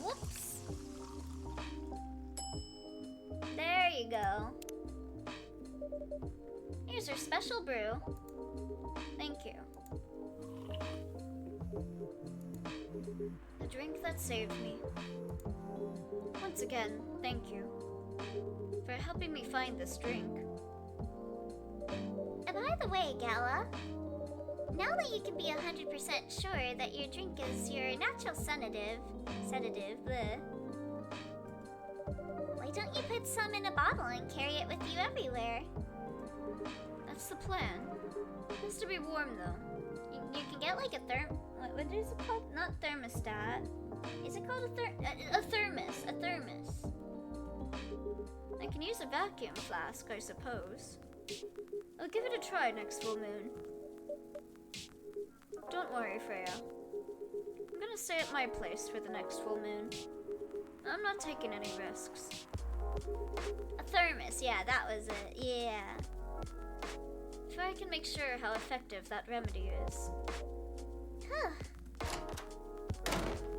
Whoops. There you go. Here's our special brew. Thank you. The drink that saved me. Once again, thank you for helping me find this drink. And by the way, Gala, now that you can be 100% sure that your drink is your natural sedative, bleh, why don't you put some in a bottle and carry it with you everywhere? That's the plan. It has to be warm though. You can get like a what is it called? Not thermostat. Is it called a thermos? A thermos. I can use a vacuum flask, I suppose. I'll give it a try next full moon. Don't worry, Freya. I'm gonna stay at my place for the next full moon. I'm not taking any risks. A thermos, yeah, that was it, yeah. If I can make sure how effective that remedy is.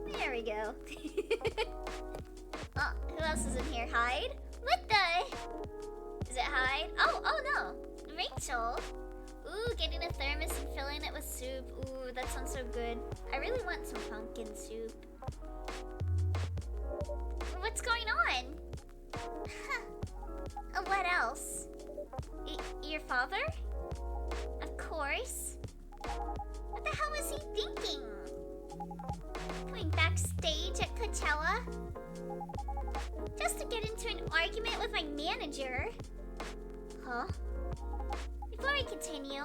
There we go. Oh, who else is in here? Hyde? What the? Is it Hyde? Oh no. Rachel. Ooh, getting a thermos and filling it with soup. Ooh, that sounds so good. I really want some pumpkin soup. What's going on? What else? Your father? Of course. What the hell was he thinking? Coming backstage at Coachella? Just to get into an argument with my manager? Huh? Before we continue,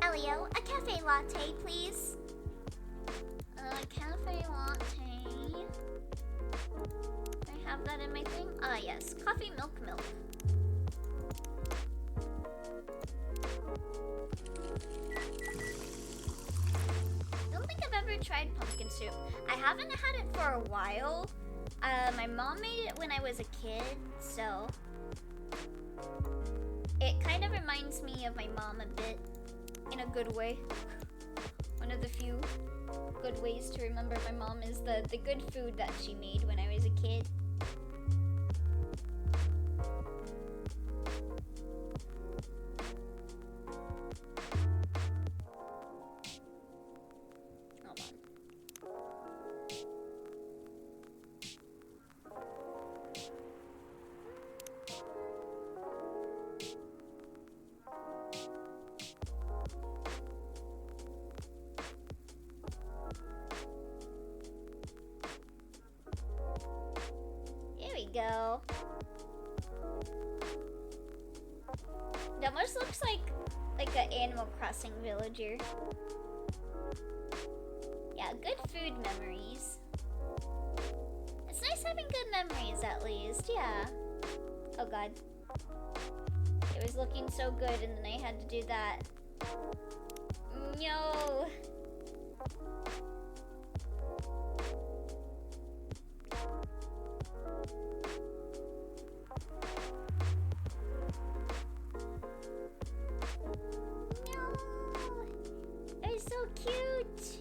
Elio, a cafe latte, please. Cafe latte. I have that in my thing? Ah, yes. Coffee, milk. Don't think I've ever tried pumpkin soup. I haven't had it for a while. My mom made it when I was a kid, so it kind of reminds me of my mom a bit, in a good way. One of the few good ways to remember my mom is the good food that she made when I was a kid. looks like an Animal Crossing villager. Yeah, good food memories. It's nice having good memories at least, yeah. Oh god. It was looking so good and then I had to do that. No. No. They're so cute.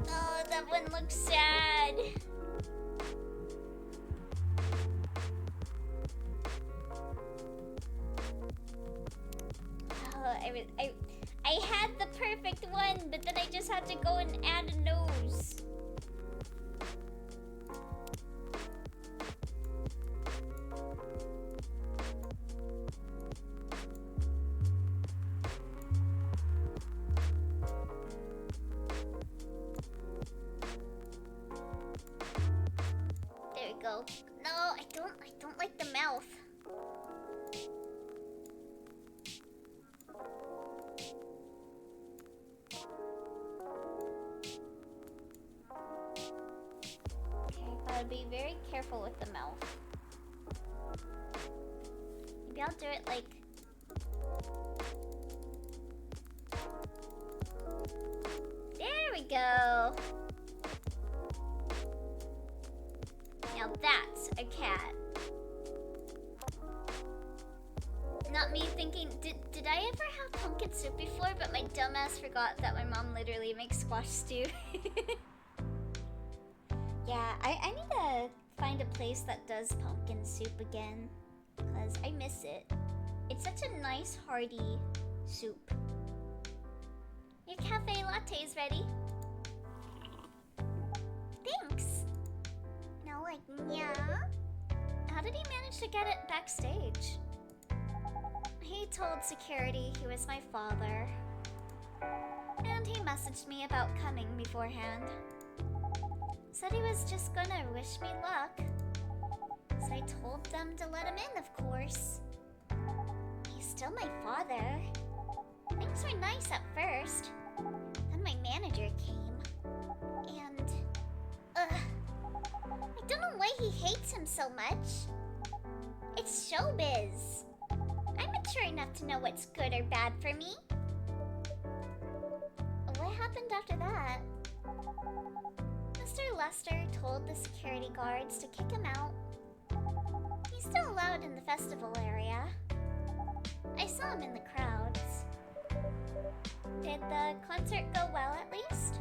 Oh, that one looks sad. Oh, I had the perfect one, but then I just had to go and add a nose. There we go. No, I don't like the mouth. Okay, gotta be very careful with the mouth. Maybe I'll do it like... There we go. Now that's a cat. Not me thinking, did I ever have pumpkin soup before? But my dumbass forgot that my mom literally makes squash stew. Yeah, I need to find a place that does pumpkin soup again. Because I miss it. It's such a nice, hearty soup. Your cafe latte is ready. Thanks. No, like, yeah. How did he manage to get it backstage? He told security he was my father. And he messaged me about coming beforehand. Said he was just gonna wish me luck. So I told them to let him in, of course. He's still my father. Things were nice at first. Then my manager came. And... I don't know why he hates him so much. It's showbiz. I'm mature enough to know what's good or bad for me. What happened after that? Mr. Lester told the security guards to kick him out. He's still allowed in the festival area. I saw him in the crowds. Did the concert go well at least?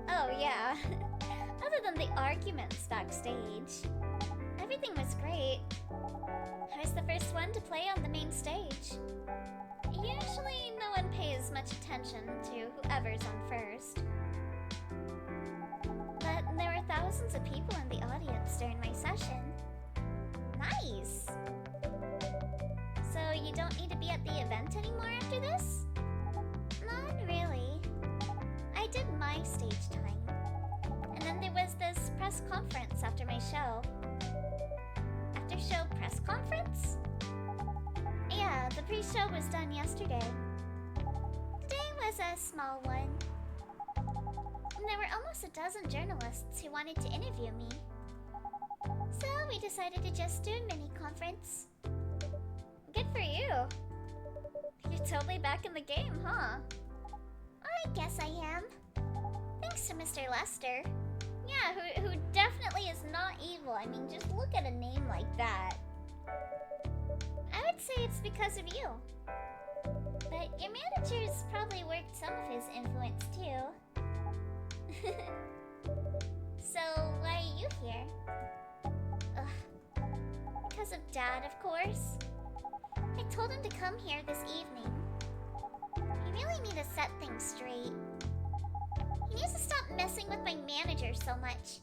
Oh yeah. Other than the arguments backstage, everything was great. I was the first one to play on the main stage. Usually no one pays much attention to whoever's on first. But there were thousands of people in the audience during my session. Nice! So you don't need to be at the event anymore after this? Not really. I did my stage time. And then there was this press conference after my show. After show press conference? Yeah, the pre-show was done yesterday. Today was a small one. And there were almost a dozen journalists who wanted to interview me. So we decided to just do a mini conference. Good for you. You're totally back in the game, huh? I guess I am. Thanks to Mr. Lester. Yeah, who definitely is not evil. I mean, just look at a name like that. I would say it's because of you. But your manager's probably worked some of his influence too. So, why are you here? Ugh. Because of Dad, of course. I told him to come here this evening. You really need to set things straight. He needs to stop messing with my manager so much.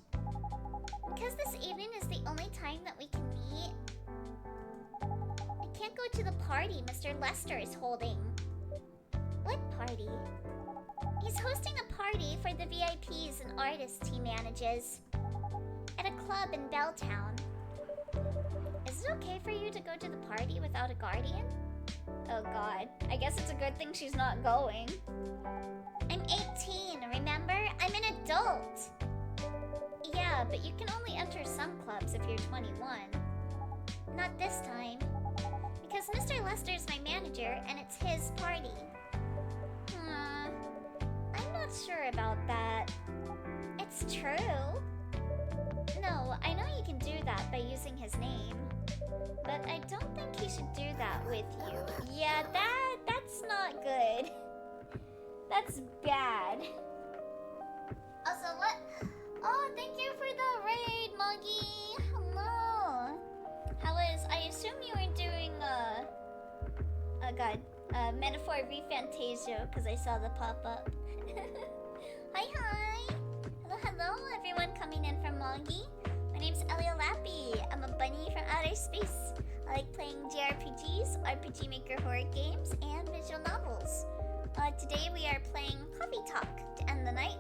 Because this evening is the only time that we can meet, I can't go to the party Mr. Lester is holding. What party? He's hosting a party for the VIPs and artists he manages at a club in Belltown. Is it okay for you to go to the party without a guardian? Oh god, I guess it's a good thing she's not going. I'm 18, remember? I'm an adult! Yeah, but you can only enter some clubs if you're 21. Not this time. Because Mr. Lester's my manager and it's his party. I'm not sure about that. It's true. No, I know you can do that by using his name. But I don't think he should do that with you. Yeah, that's not good. That's bad. Also, what? Oh, thank you for the raid, Muggy. Hello. I assume you were doing, oh god, Metaphor Refantasio, because I saw the pop-up. Hi. Hello, everyone coming in from Moggy. My name's Elio Lappy. I'm a bunny from outer space. I like playing JRPGs, RPG Maker horror games, and visual novels. Today we are playing Coffee Talk to end the night.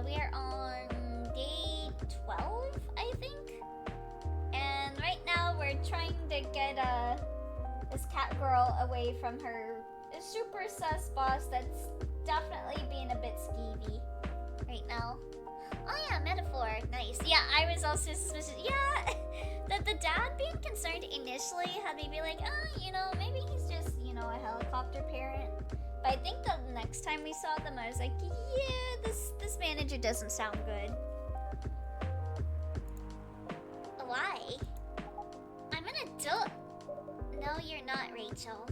We are on day 12, I think? And right now we're trying to get this cat girl away from her super sus boss that's definitely being a bit skeevy right now. Oh yeah, Metaphor. Nice. Yeah, I was also yeah. the dad being concerned initially had me be like, maybe he's just, a helicopter parent. But I think the next time we saw them, I was like, yeah, this manager doesn't sound good. Why? I'm an adult. No, you're not, Rachel.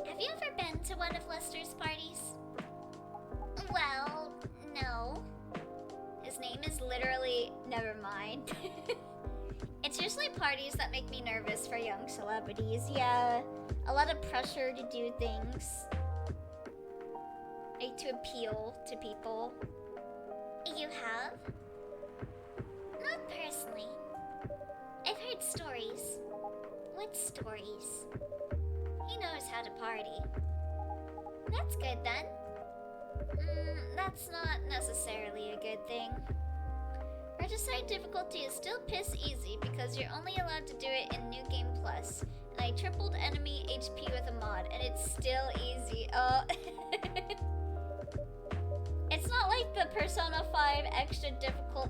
Have you ever been to one of Lester's parties? Well, no. His name is literally never mind. It's usually parties that make me nervous for young celebrities. Yeah, a lot of pressure to do things. Like to appeal to people. You have? Not personally. I've heard stories. What stories? He knows how to party. That's good then. That's not necessarily a good thing. Regicide difficulty is still piss easy because you're only allowed to do it in New Game Plus. And I tripled enemy HP with a mod and it's still easy. Oh. It's not like the Persona 5 extra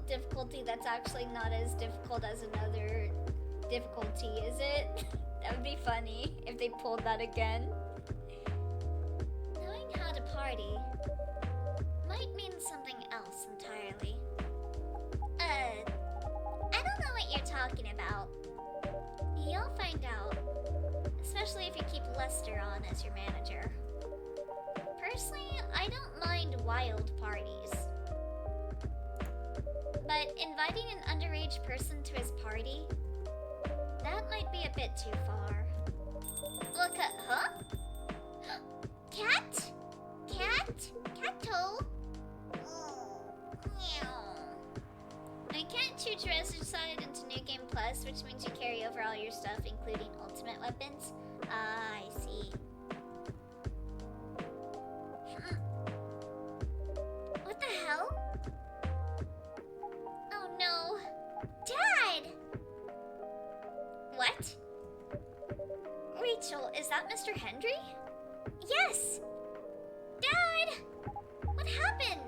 difficulty that's actually not as difficult as another difficulty, is it? That would be funny if they pulled that again. Knowing how to party might mean something else entirely. I don't know what you're talking about. You'll find out. Especially if you keep Lester on as your manager. Personally, I don't mind wild parties. But inviting an underage person to his party? That might be a bit too far. Look at, huh? Cat? Cat-o? I can't shoot Regicide into New Game Plus, which means you carry over all your stuff, including ultimate weapons. Ah, I see. What the hell? Oh no. Dad! What? Rachel, is that Mr. Hendry? Yes! Dad! What happened?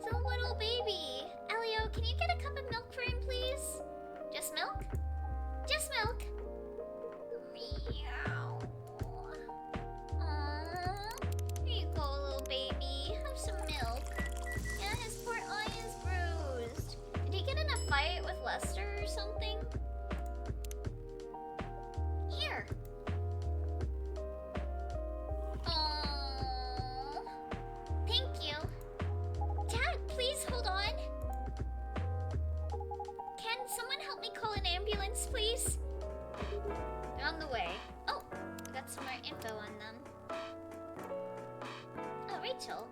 The little baby. Elio, can you get a cup of milk for him, please? Just milk? Just milk. Meow. Aww. Here you go, little baby. Have some milk. Yeah, his poor eye is bruised. Did he get in a fight with Lester or something? Here. Aww. Thank you. Dad, please hold on. Can someone help me call an ambulance, please? They're on the way. Oh, I got some more info on them. Oh, Rachel.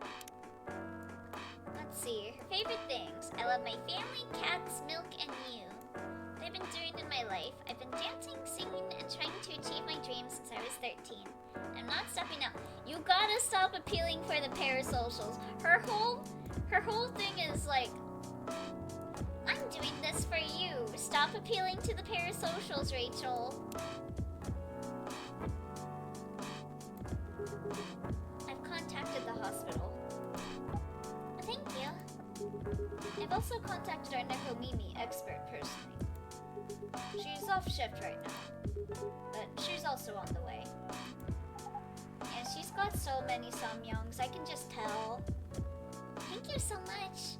Let's see. Her favorite things. I love my family, cats, milk, and you. What I've been doing in my life. I've been dancing, singing, and trying to achieve my dreams since I was 13. I'm not stepping out. You gotta stop appealing for the parasocials. Her whole thing is like, I'm doing this for you. Stop appealing to the parasocials, Rachel. I've contacted the hospital. Thank you. I've also contacted our Nekomimi expert personally. She's off shift right now, but she's also on the way. Yeah, she's got so many samyongs, I can just tell. Thank you so much.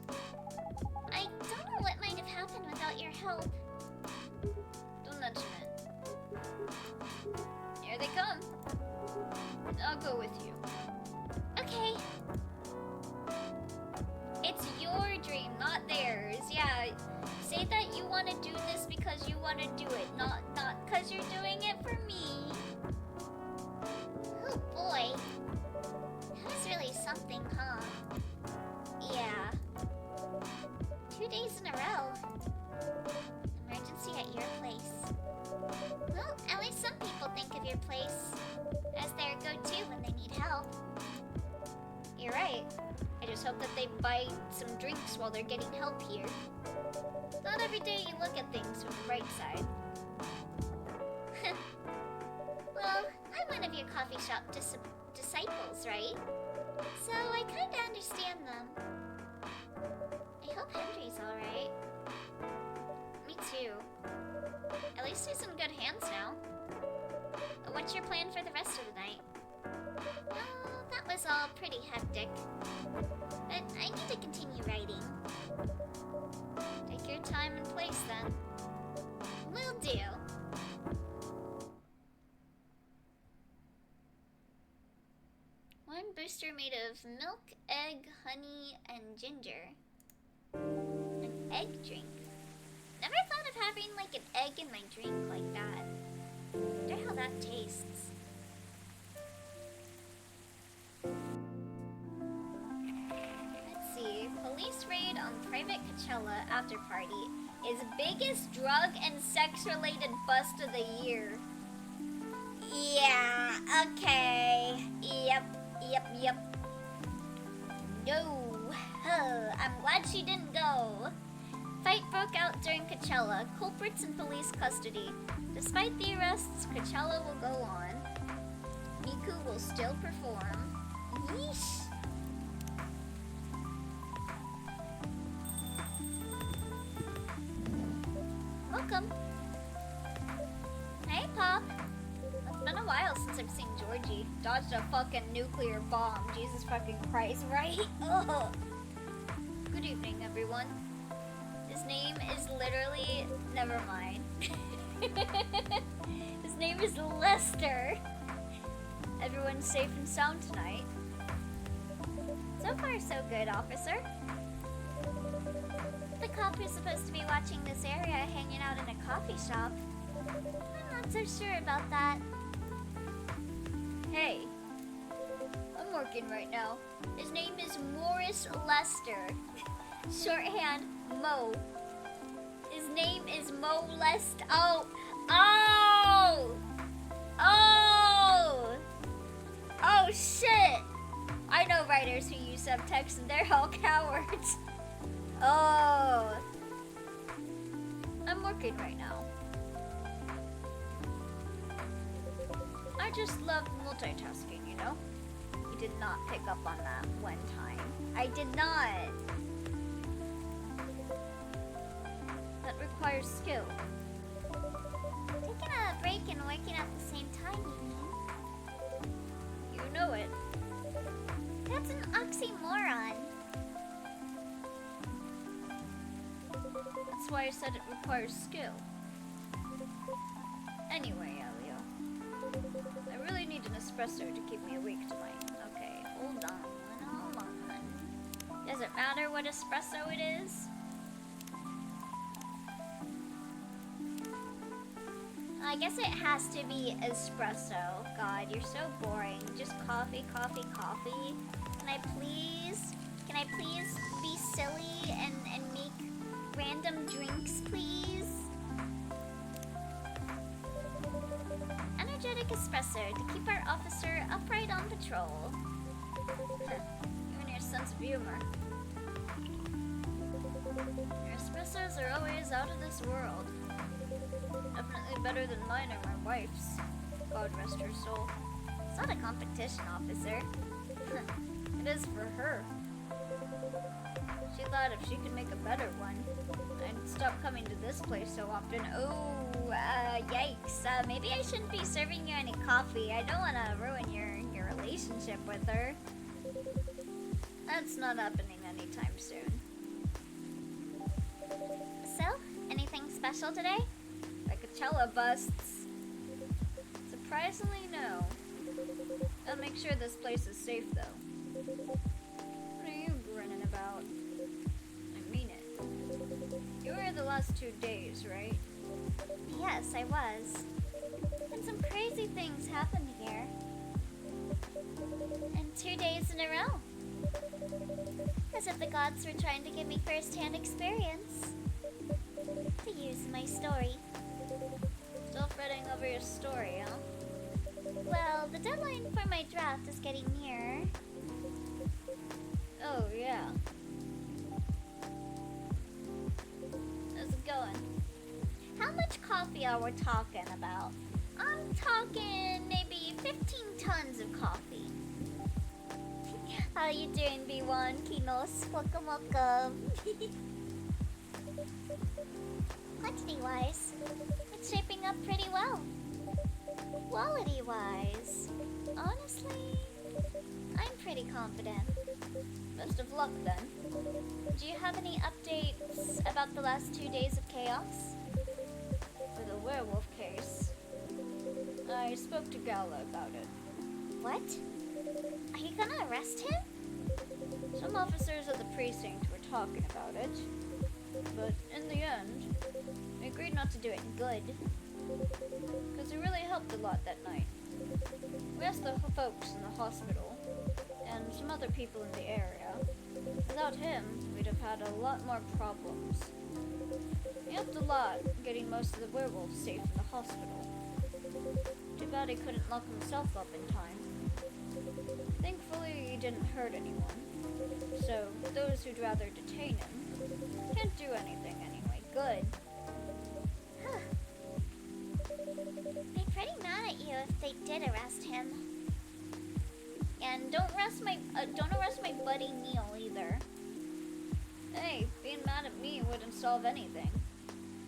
I don't know what might have happened without your help. Don't mention it. Here they come. I'll go with you. Okay. It's your dream, not theirs. Yeah, say that you want to do this because you want to do it, not because you're doing it for me. Oh boy. That was really something, huh? Yeah. 2 days in a row. Emergency at your place. Well, at least some people think of your place as their go-to when they need help. You're right. I just hope that they buy some drinks while they're getting help here. Not every day you look at things from the bright side. Well, I'm one of your coffee shop disciples, right? So I kinda understand them. I hope Henry's alright. Me too. At least he's in good hands now. What's your plan for the rest of the night? Well, that was all pretty hectic. But I need to continue writing. Take your time and place then. Will do. One booster made of milk, egg, honey, and ginger. An egg drink. Never thought of having like an egg in my drink like that. Wonder how that tastes. Let's see. Police raid on private Coachella after party is biggest drug and sex related bust of the year. Yeah, okay. Yep. No. I'm glad she didn't go. Fight broke out during Coachella. Culprits in police custody. Despite the arrests, Coachella will go on. Miku will still perform. Yeesh. Welcome. Hey, Pop. It's been a while since I've seen Georgie. Dodged a fucking nuclear bomb. Jesus fucking Christ, right? Ugh. Good evening, everyone. His name is literally... Never mind. His name is Lester. Everyone's safe and sound tonight. So far, so good, officer. The cop who's supposed to be watching this area hanging out in a coffee shop. I'm not so sure about that. Hey, I'm working right now. His name is Morris Lester. Shorthand, Mo. His name is Mo Lester. Oh! Oh shit! I know writers who use subtext and they're all cowards. Oh. I'm working right now. I just love multitasking, you know? You did not pick up on that one time. I did not. That requires skill. Taking a break and working at the same time, you mean? You know it. That's an oxymoron. That's why I said it requires skill. Anyway, Elio. I really need an espresso to keep me awake tonight. Okay, hold on. Does it matter what espresso it is? I guess it has to be espresso. God, you're so boring. Just coffee, coffee, coffee. Can I please be silly and make random drinks, please? energetic espresso to keep our officer upright on patrol. You and your sense of humor. Your espressos are always out of this world. Definitely better than mine or my wife's. God rest her soul. It's not a competition, officer. It is for her. She thought if she could make a better one, I'd stop coming to this place so often. Oh, yikes. Maybe I shouldn't be serving you any coffee. I don't want to ruin your relationship with her. That's not happening anytime soon. So, anything special today? The Coachella busts. Surprisingly, no. I'll make sure this place is safe, though. What are you grinning about? I mean it. You were here the last 2 days, right? Yes, I was. And some crazy things happened here. And 2 days in a row. As if the gods were trying to give me first-hand experience. To use in my story. Still fretting over your story, huh? Well, the deadline for my draft is getting nearer. Oh, yeah. How's it going? How much coffee are we talking about? I'm talking maybe 15 tons of coffee. How you doing, B1? Kinos? Welcome. Quantity-wise, it's shaping up pretty well. Quality-wise, honestly, I'm pretty confident. Best of luck, then. Do you have any updates about the last 2 days of chaos? For the werewolf case, I spoke to Gala about it. What? Are you gonna arrest him? Some officers of the precinct were talking about it, but in the end, we agreed not to do it good. Because it really helped a lot that night. We asked the folks in the hospital, and some other people in the area. Without him, we'd have had a lot more problems. He helped a lot getting most of the werewolves safe in the hospital. Too bad he couldn't lock himself up in time. Thankfully, he didn't hurt anyone. So, those who'd rather detain him can't do anything anyway good. Huh. Be pretty mad at you if they did arrest him. And don't arrest my buddy Neil either. Hey, being mad at me wouldn't solve anything.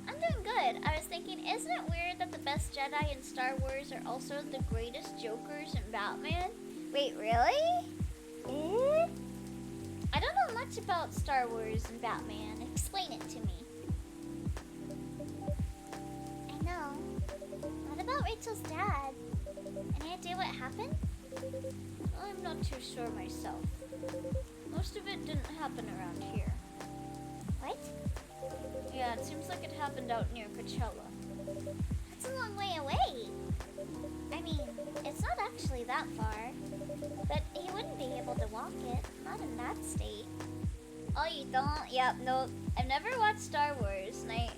I'm doing good. I was thinking, isn't it weird that the best Jedi in Star Wars are also the greatest Jokers in Batman? Wait, really? I don't know much about Star Wars and Batman. Explain it to me. I know. What about Rachel's dad? Any idea what happened? I'm not too sure myself. Most of it didn't happen around here. What? Yeah, it seems like it happened out near Coachella. That's a long way away. I mean, it's not actually that far. But he wouldn't be able to walk it. Not in that state. Oh, you don't? Yep, no. I've never watched Star Wars, and I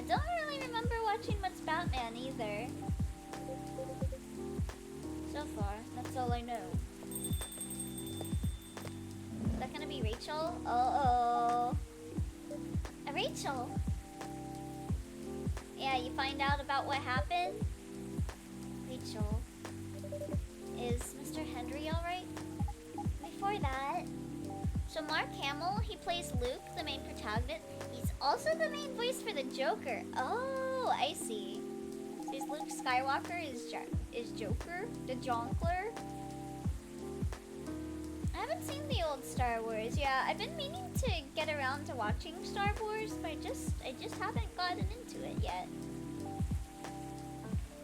don't really remember watching much Batman either. So far, that's all I know. Is that gonna be Rachel? Uh-oh. Rachel? Yeah, you find out about what happened? Rachel. Is Mr. Henry alright? Before that, so Mark Hamill, he plays Luke, the main protagonist. He's also the main voice for the Joker. Oh, I see. So is Luke Skywalker is Joker, the Jonkler? I haven't seen the old Star Wars. Yeah, I've been meaning to get around to watching Star Wars, but I just haven't gotten into it yet.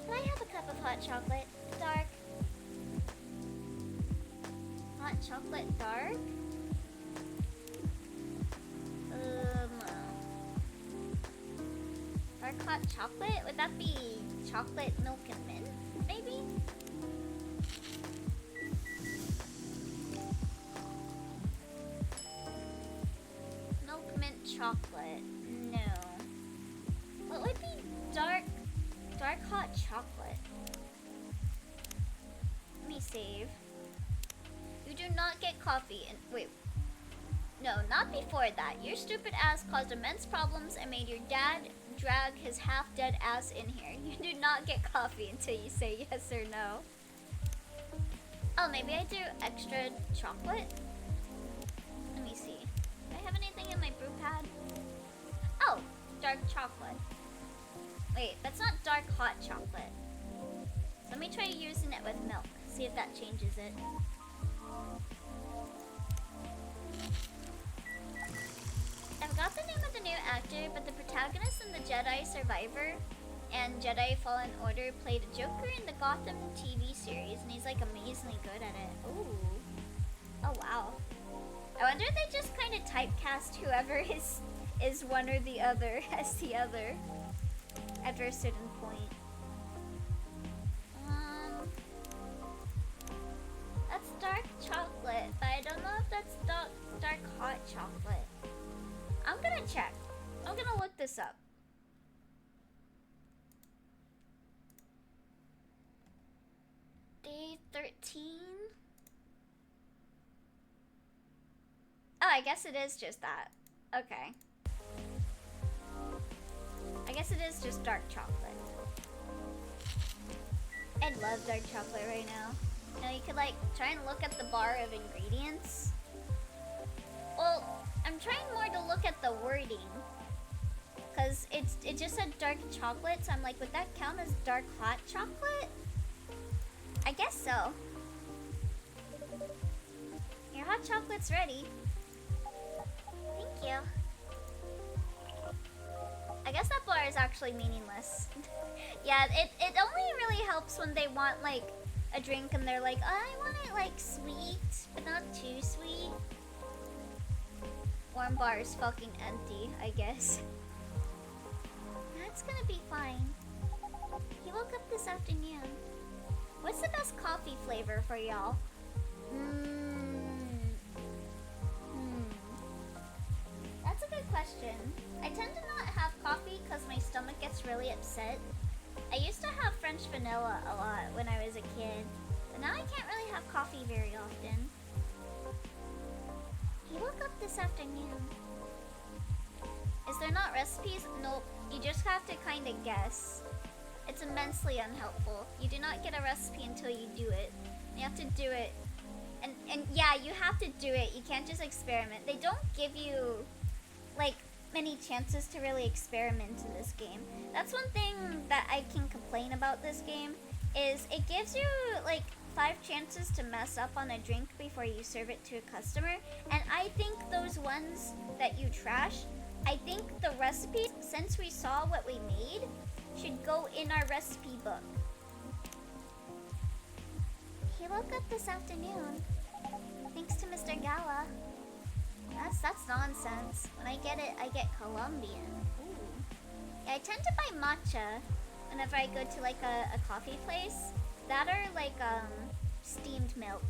Can I have a cup of hot chocolate? Dark. Hot chocolate dark? Dark hot chocolate? Would that be chocolate, milk, and mint, maybe? Milk, mint, chocolate. No. What would be dark hot chocolate? me save. You do not get coffee and wait. No, not before that. Your stupid ass caused immense problems and made your dad drag his half-dead ass in here. You do not get coffee until you say yes or no. Oh, maybe I do extra chocolate? Let me see. Do I have anything in my brew pad? Oh, dark chocolate. Wait, that's not dark hot chocolate. So let me try using it with milk. See if that changes it. I forgot the name of the new actor, but the protagonist in the Jedi Survivor and Jedi Fallen Order played a Joker in the Gotham TV series, and he's like amazingly good at it. Ooh. Oh wow. I wonder if they just kind of typecast whoever is one or the other as the other after a certain point. That's dark chocolate, but I don't know if that's dark hot chocolate. I'm gonna check. I'm gonna look this up. Day 13? Oh, I guess it is just that. Okay. I guess it is just dark chocolate. I love dark chocolate right now. You know, you could like try and look at the bar of ingredients. Well, I'm trying more to look at the wording. Cause it just said dark chocolate, so I'm like, would that count as dark hot chocolate? I guess so. Your hot chocolate's ready. Thank you. I guess that bar is actually meaningless. Yeah, it only really helps when they want like a drink and they're like, oh, I want it like sweet, but not too sweet. Warm bar is fucking empty, I guess. That's gonna be fine. He woke up this afternoon. What's the best coffee flavor for y'all? That's a good question. I tend to not have coffee because my stomach gets really upset. I used to have French vanilla a lot when I was a kid, but now I can't really have coffee very often. He woke up this afternoon. Is there not recipes? Nope. You just have to kind of guess. It's immensely unhelpful. You do not get a recipe until you do it. You have to do it. And yeah, you have to do it. You can't just experiment. They don't give you, like, many chances to really experiment in this game. That's one thing that I can complain about this game, is it gives you, like, 5 chances to mess up on a drink before you serve it to a customer. And I think those ones that you trash, I think the recipe, since we saw what we made, should go in our recipe book. He woke up this afternoon, thanks to Mr. Gala. That's nonsense. When I get it, I get Colombian. Ooh. Yeah, I tend to buy matcha whenever I go to like a coffee place. That or like steamed milk.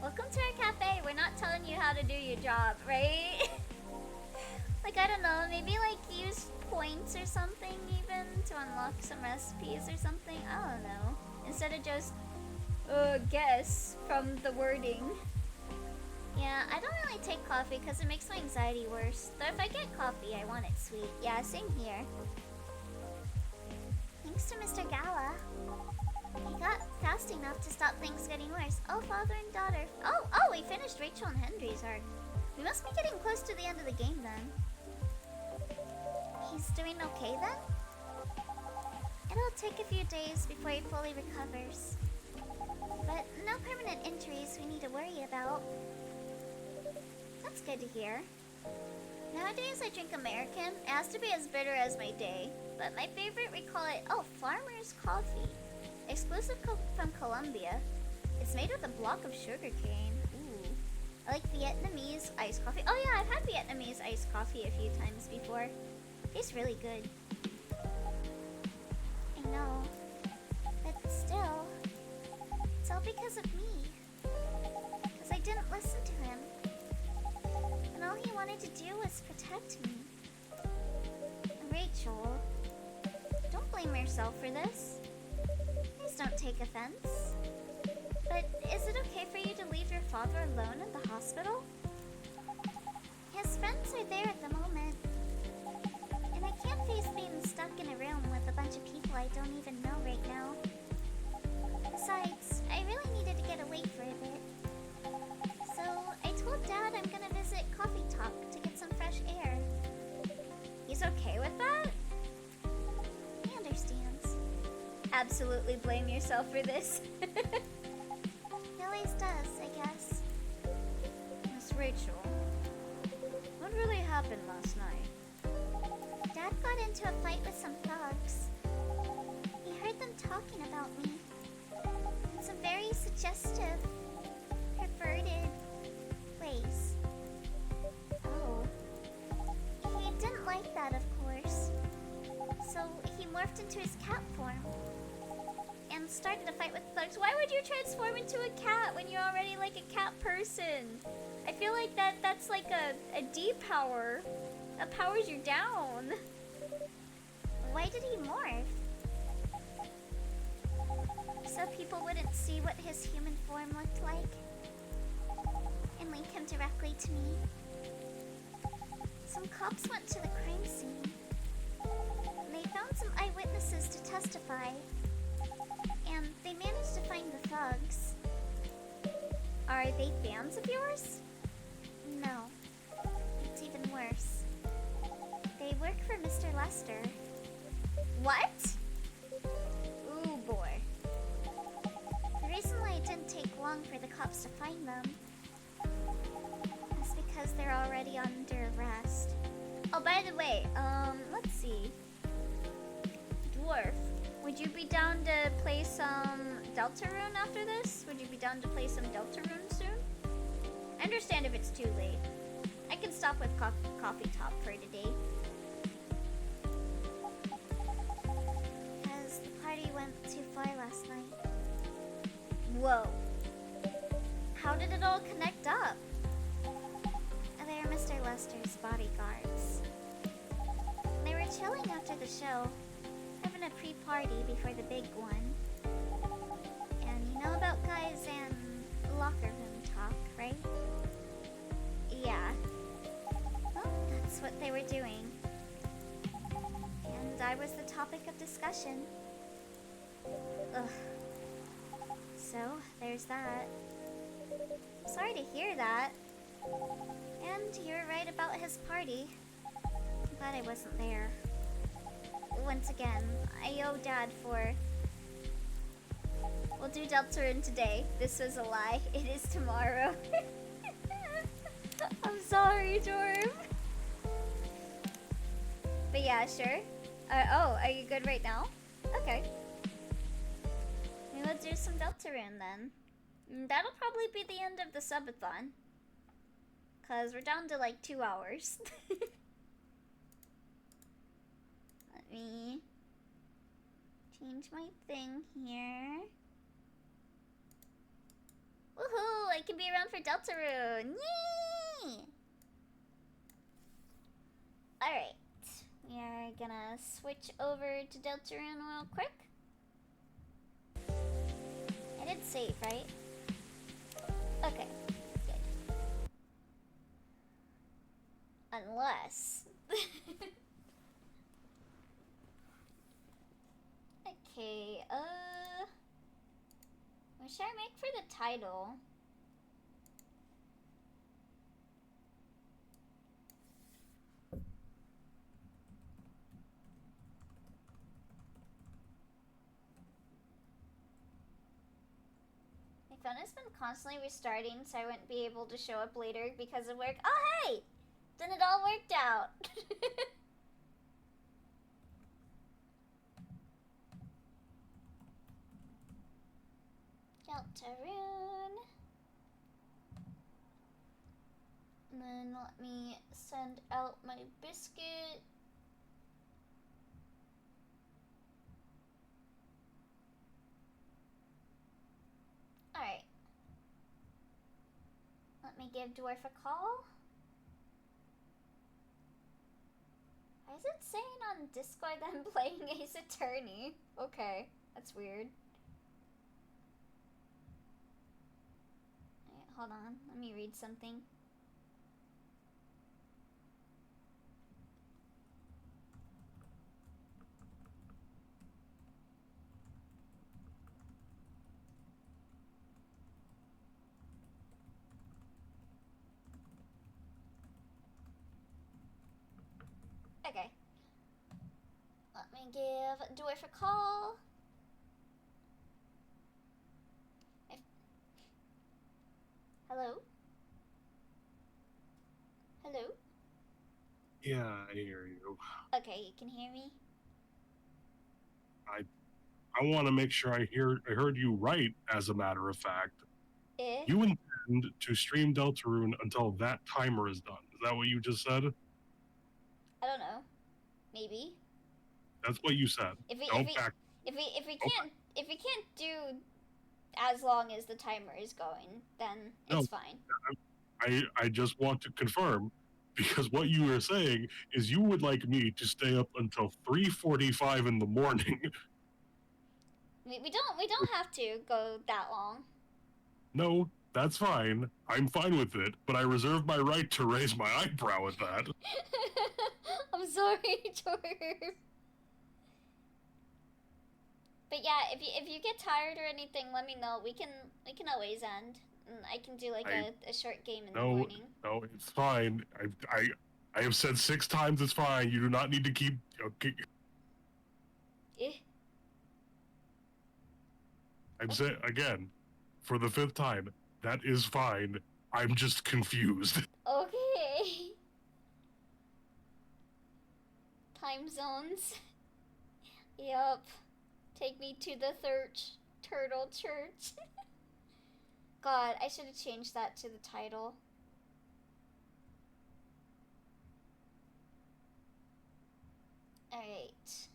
Welcome to our cafe. We're not telling you how to do your job, right? Like, I don't know, maybe like use points or something even to unlock some recipes or something. I don't know. Instead of just guess from the wording. Yeah, I don't really take coffee because it makes my anxiety worse. Though if I get coffee, I want it sweet. Yeah, same here. Thanks to Mr. Gala. He got fast enough to stop things getting worse. Oh, father and daughter. Oh, we finished Rachel and Henry's arc. We must be getting close to the end of the game then. He's doing okay then? It'll take a few days before he fully recovers. But no permanent injuries we need to worry about. That's good to hear. Nowadays I drink American. It has to be as bitter as my day. But my favorite, we call it, Farmer's Coffee. Exclusive from Colombia. It's made with a block of sugar cane. Ooh. I like Vietnamese iced coffee. Oh yeah, I've had Vietnamese iced coffee a few times before. Tastes really good. I know. But still, it's all because of me. Because I didn't listen to him. And all he wanted to do was protect me. Rachel, don't blame yourself for this. Please don't take offense. But is it okay for you to leave your father alone in the hospital? His friends are there at the moment. And I can't face being stuck in a room with a bunch of people I don't even know right now. Besides, I really needed to get away for a bit. So I told Dad I'm gonna visit Coffee Talk to get some fresh air. He's okay with that? He understands. Absolutely blame yourself for this. He always does, I guess. Miss Rachel, what really happened last night? Dad got into a fight with some thugs. He heard them talking about me. In some very suggestive, perverted ways. Oh. He didn't like that, of course. So he morphed into his cat form. And started a fight with thugs. Why would you transform into a cat when you're already like a cat person? I feel like that's like a depower. That powers you down. Why did he morph? So people wouldn't see what his human form looked like? And link him directly to me? Some cops went to the crime scene. And they found some eyewitnesses to testify. And they managed to find the thugs. Are they fans of yours? No. It's even worse. They work for Mr. Lester. What? Ooh, boy. The reason why it didn't take long for the cops to find them is because they're already under arrest. Oh, by the way, let's see. Dwarf, would you be down to play some Deltarune after this? Would you be down to play some Deltarune soon? I understand if it's too late. I can stop with Coffee Top for today. Because the party went too far last night. Whoa. How did it all connect up? They're Mr. Lester's bodyguards. They were chilling after the show, having a pre-party before the big one. And you know about guys and locker room talk, right? Yeah. Well, that's what they were doing. And I was the topic of discussion. Ugh. So, there's that. Sorry to hear that. And you're right about his party. I'm glad I wasn't there. Once again, I owe Dad for... We'll do Deltarune today. This was a lie. It is tomorrow. I'm sorry, Dwarf. But yeah, sure. Oh, are you good right now? Okay. Maybe let's do some Deltarune then. That'll probably be the end of the subathon. Because we're down to like 2 hours. Let me change my thing here. Woohoo! I can be around for Deltarune! Yay! Alright. We are gonna switch over to Deltarune real quick. I did save, right? Okay. Good. Unless... Okay, what should I make for the title? My phone has been constantly restarting, so I wouldn't be able to show up later because of work. Oh, hey! Then it all worked out. Deltarune. And then let me send out my biscuit. Alright. Let me give Dwarf a call. Why is it saying on Discord that I'm playing Ace Attorney? Okay, that's weird. hold on. Let me read something. Okay. Let me give Dwarf a call. Hello? Hello? Yeah, I hear you. Okay, you can hear me? I want to make sure I heard you right, as a matter of fact. Eh? You intend to stream Deltarune until that timer is done. Is that what you just said? I don't know. Maybe. That's what you said. If we Don't back. if we can't do as long as the timer is going, then No, it's fine. I just want to confirm, because what you were saying is you would like me to stay up until 3:45 in the morning. We don't have to go that long. No, that's fine. I'm fine with it, but I reserve my right to raise my eyebrow at that. I'm sorry, Dwarf. But yeah, if you get tired or anything, let me know. We can always end. And I can do like a short game in the morning. No, it's fine. I have said 6 times it's fine. You do not need to keep. Okay. Eh. I'm saying again, for the 5th time, that is fine. I'm just confused. Okay. Time zones. Yup. Take me to the turtle church. God, I should have changed that to the title. Alright.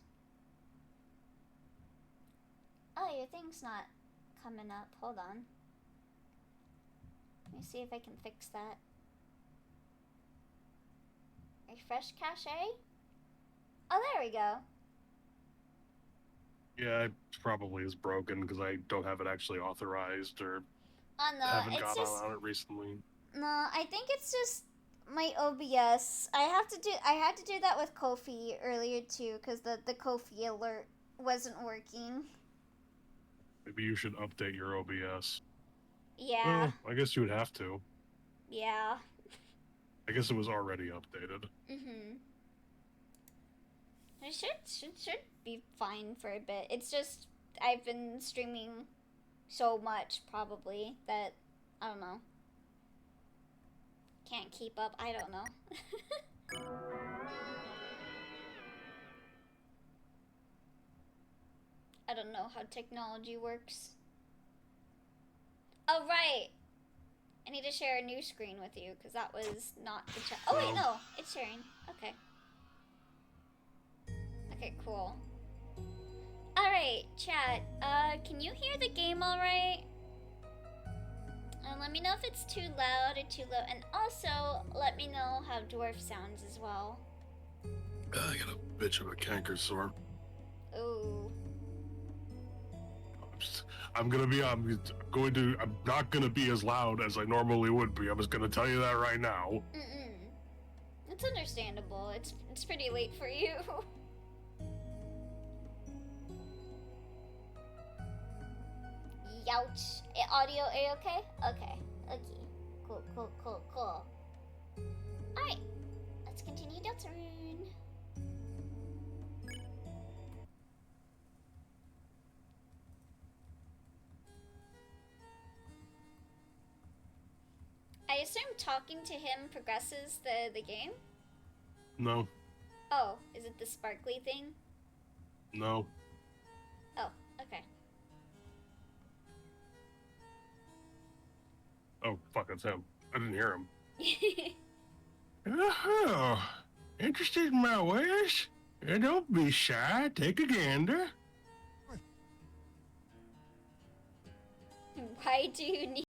Oh, your thing's not coming up. Hold on. Let me see if I can fix that. Refresh cache? Oh, there we go. Yeah, it probably is broken because I don't have it actually authorized or Oh no, haven't it's got just on it recently. no. I think it's just my OBS. I had to do that with Kofi earlier too, because the Kofi alert wasn't working. Maybe you should update your OBS. Yeah. Well, I guess you would have to. Yeah. I guess it was already updated. It should be fine for a bit. It's just I've been streaming so much probably that I don't know. Can't keep up. I don't know. I don't know how technology works. Oh right. I need to share a new screen with you because that was not the chat. Oh wait, no, it's sharing. Okay. Okay, cool. Alright, chat. Can you hear the game alright? And let me know if it's too loud or too low. And also, let me know how Dwarf sounds as well. I got a bitch of a canker sore. Ooh. I'm not gonna be as loud as I normally would be. I'm just gonna tell you that right now. It's understandable. It's pretty late for you. Youch. Audio A-okay? Okay. Cool. Alright. Let's continue Deltarune. I assume talking to him progresses the game? No. Oh, is it the sparkly thing? No. Oh, okay. Oh, fuck, it's him. I didn't hear him. Oh, interested in my wares? Don't be shy. Take a gander. Why do you need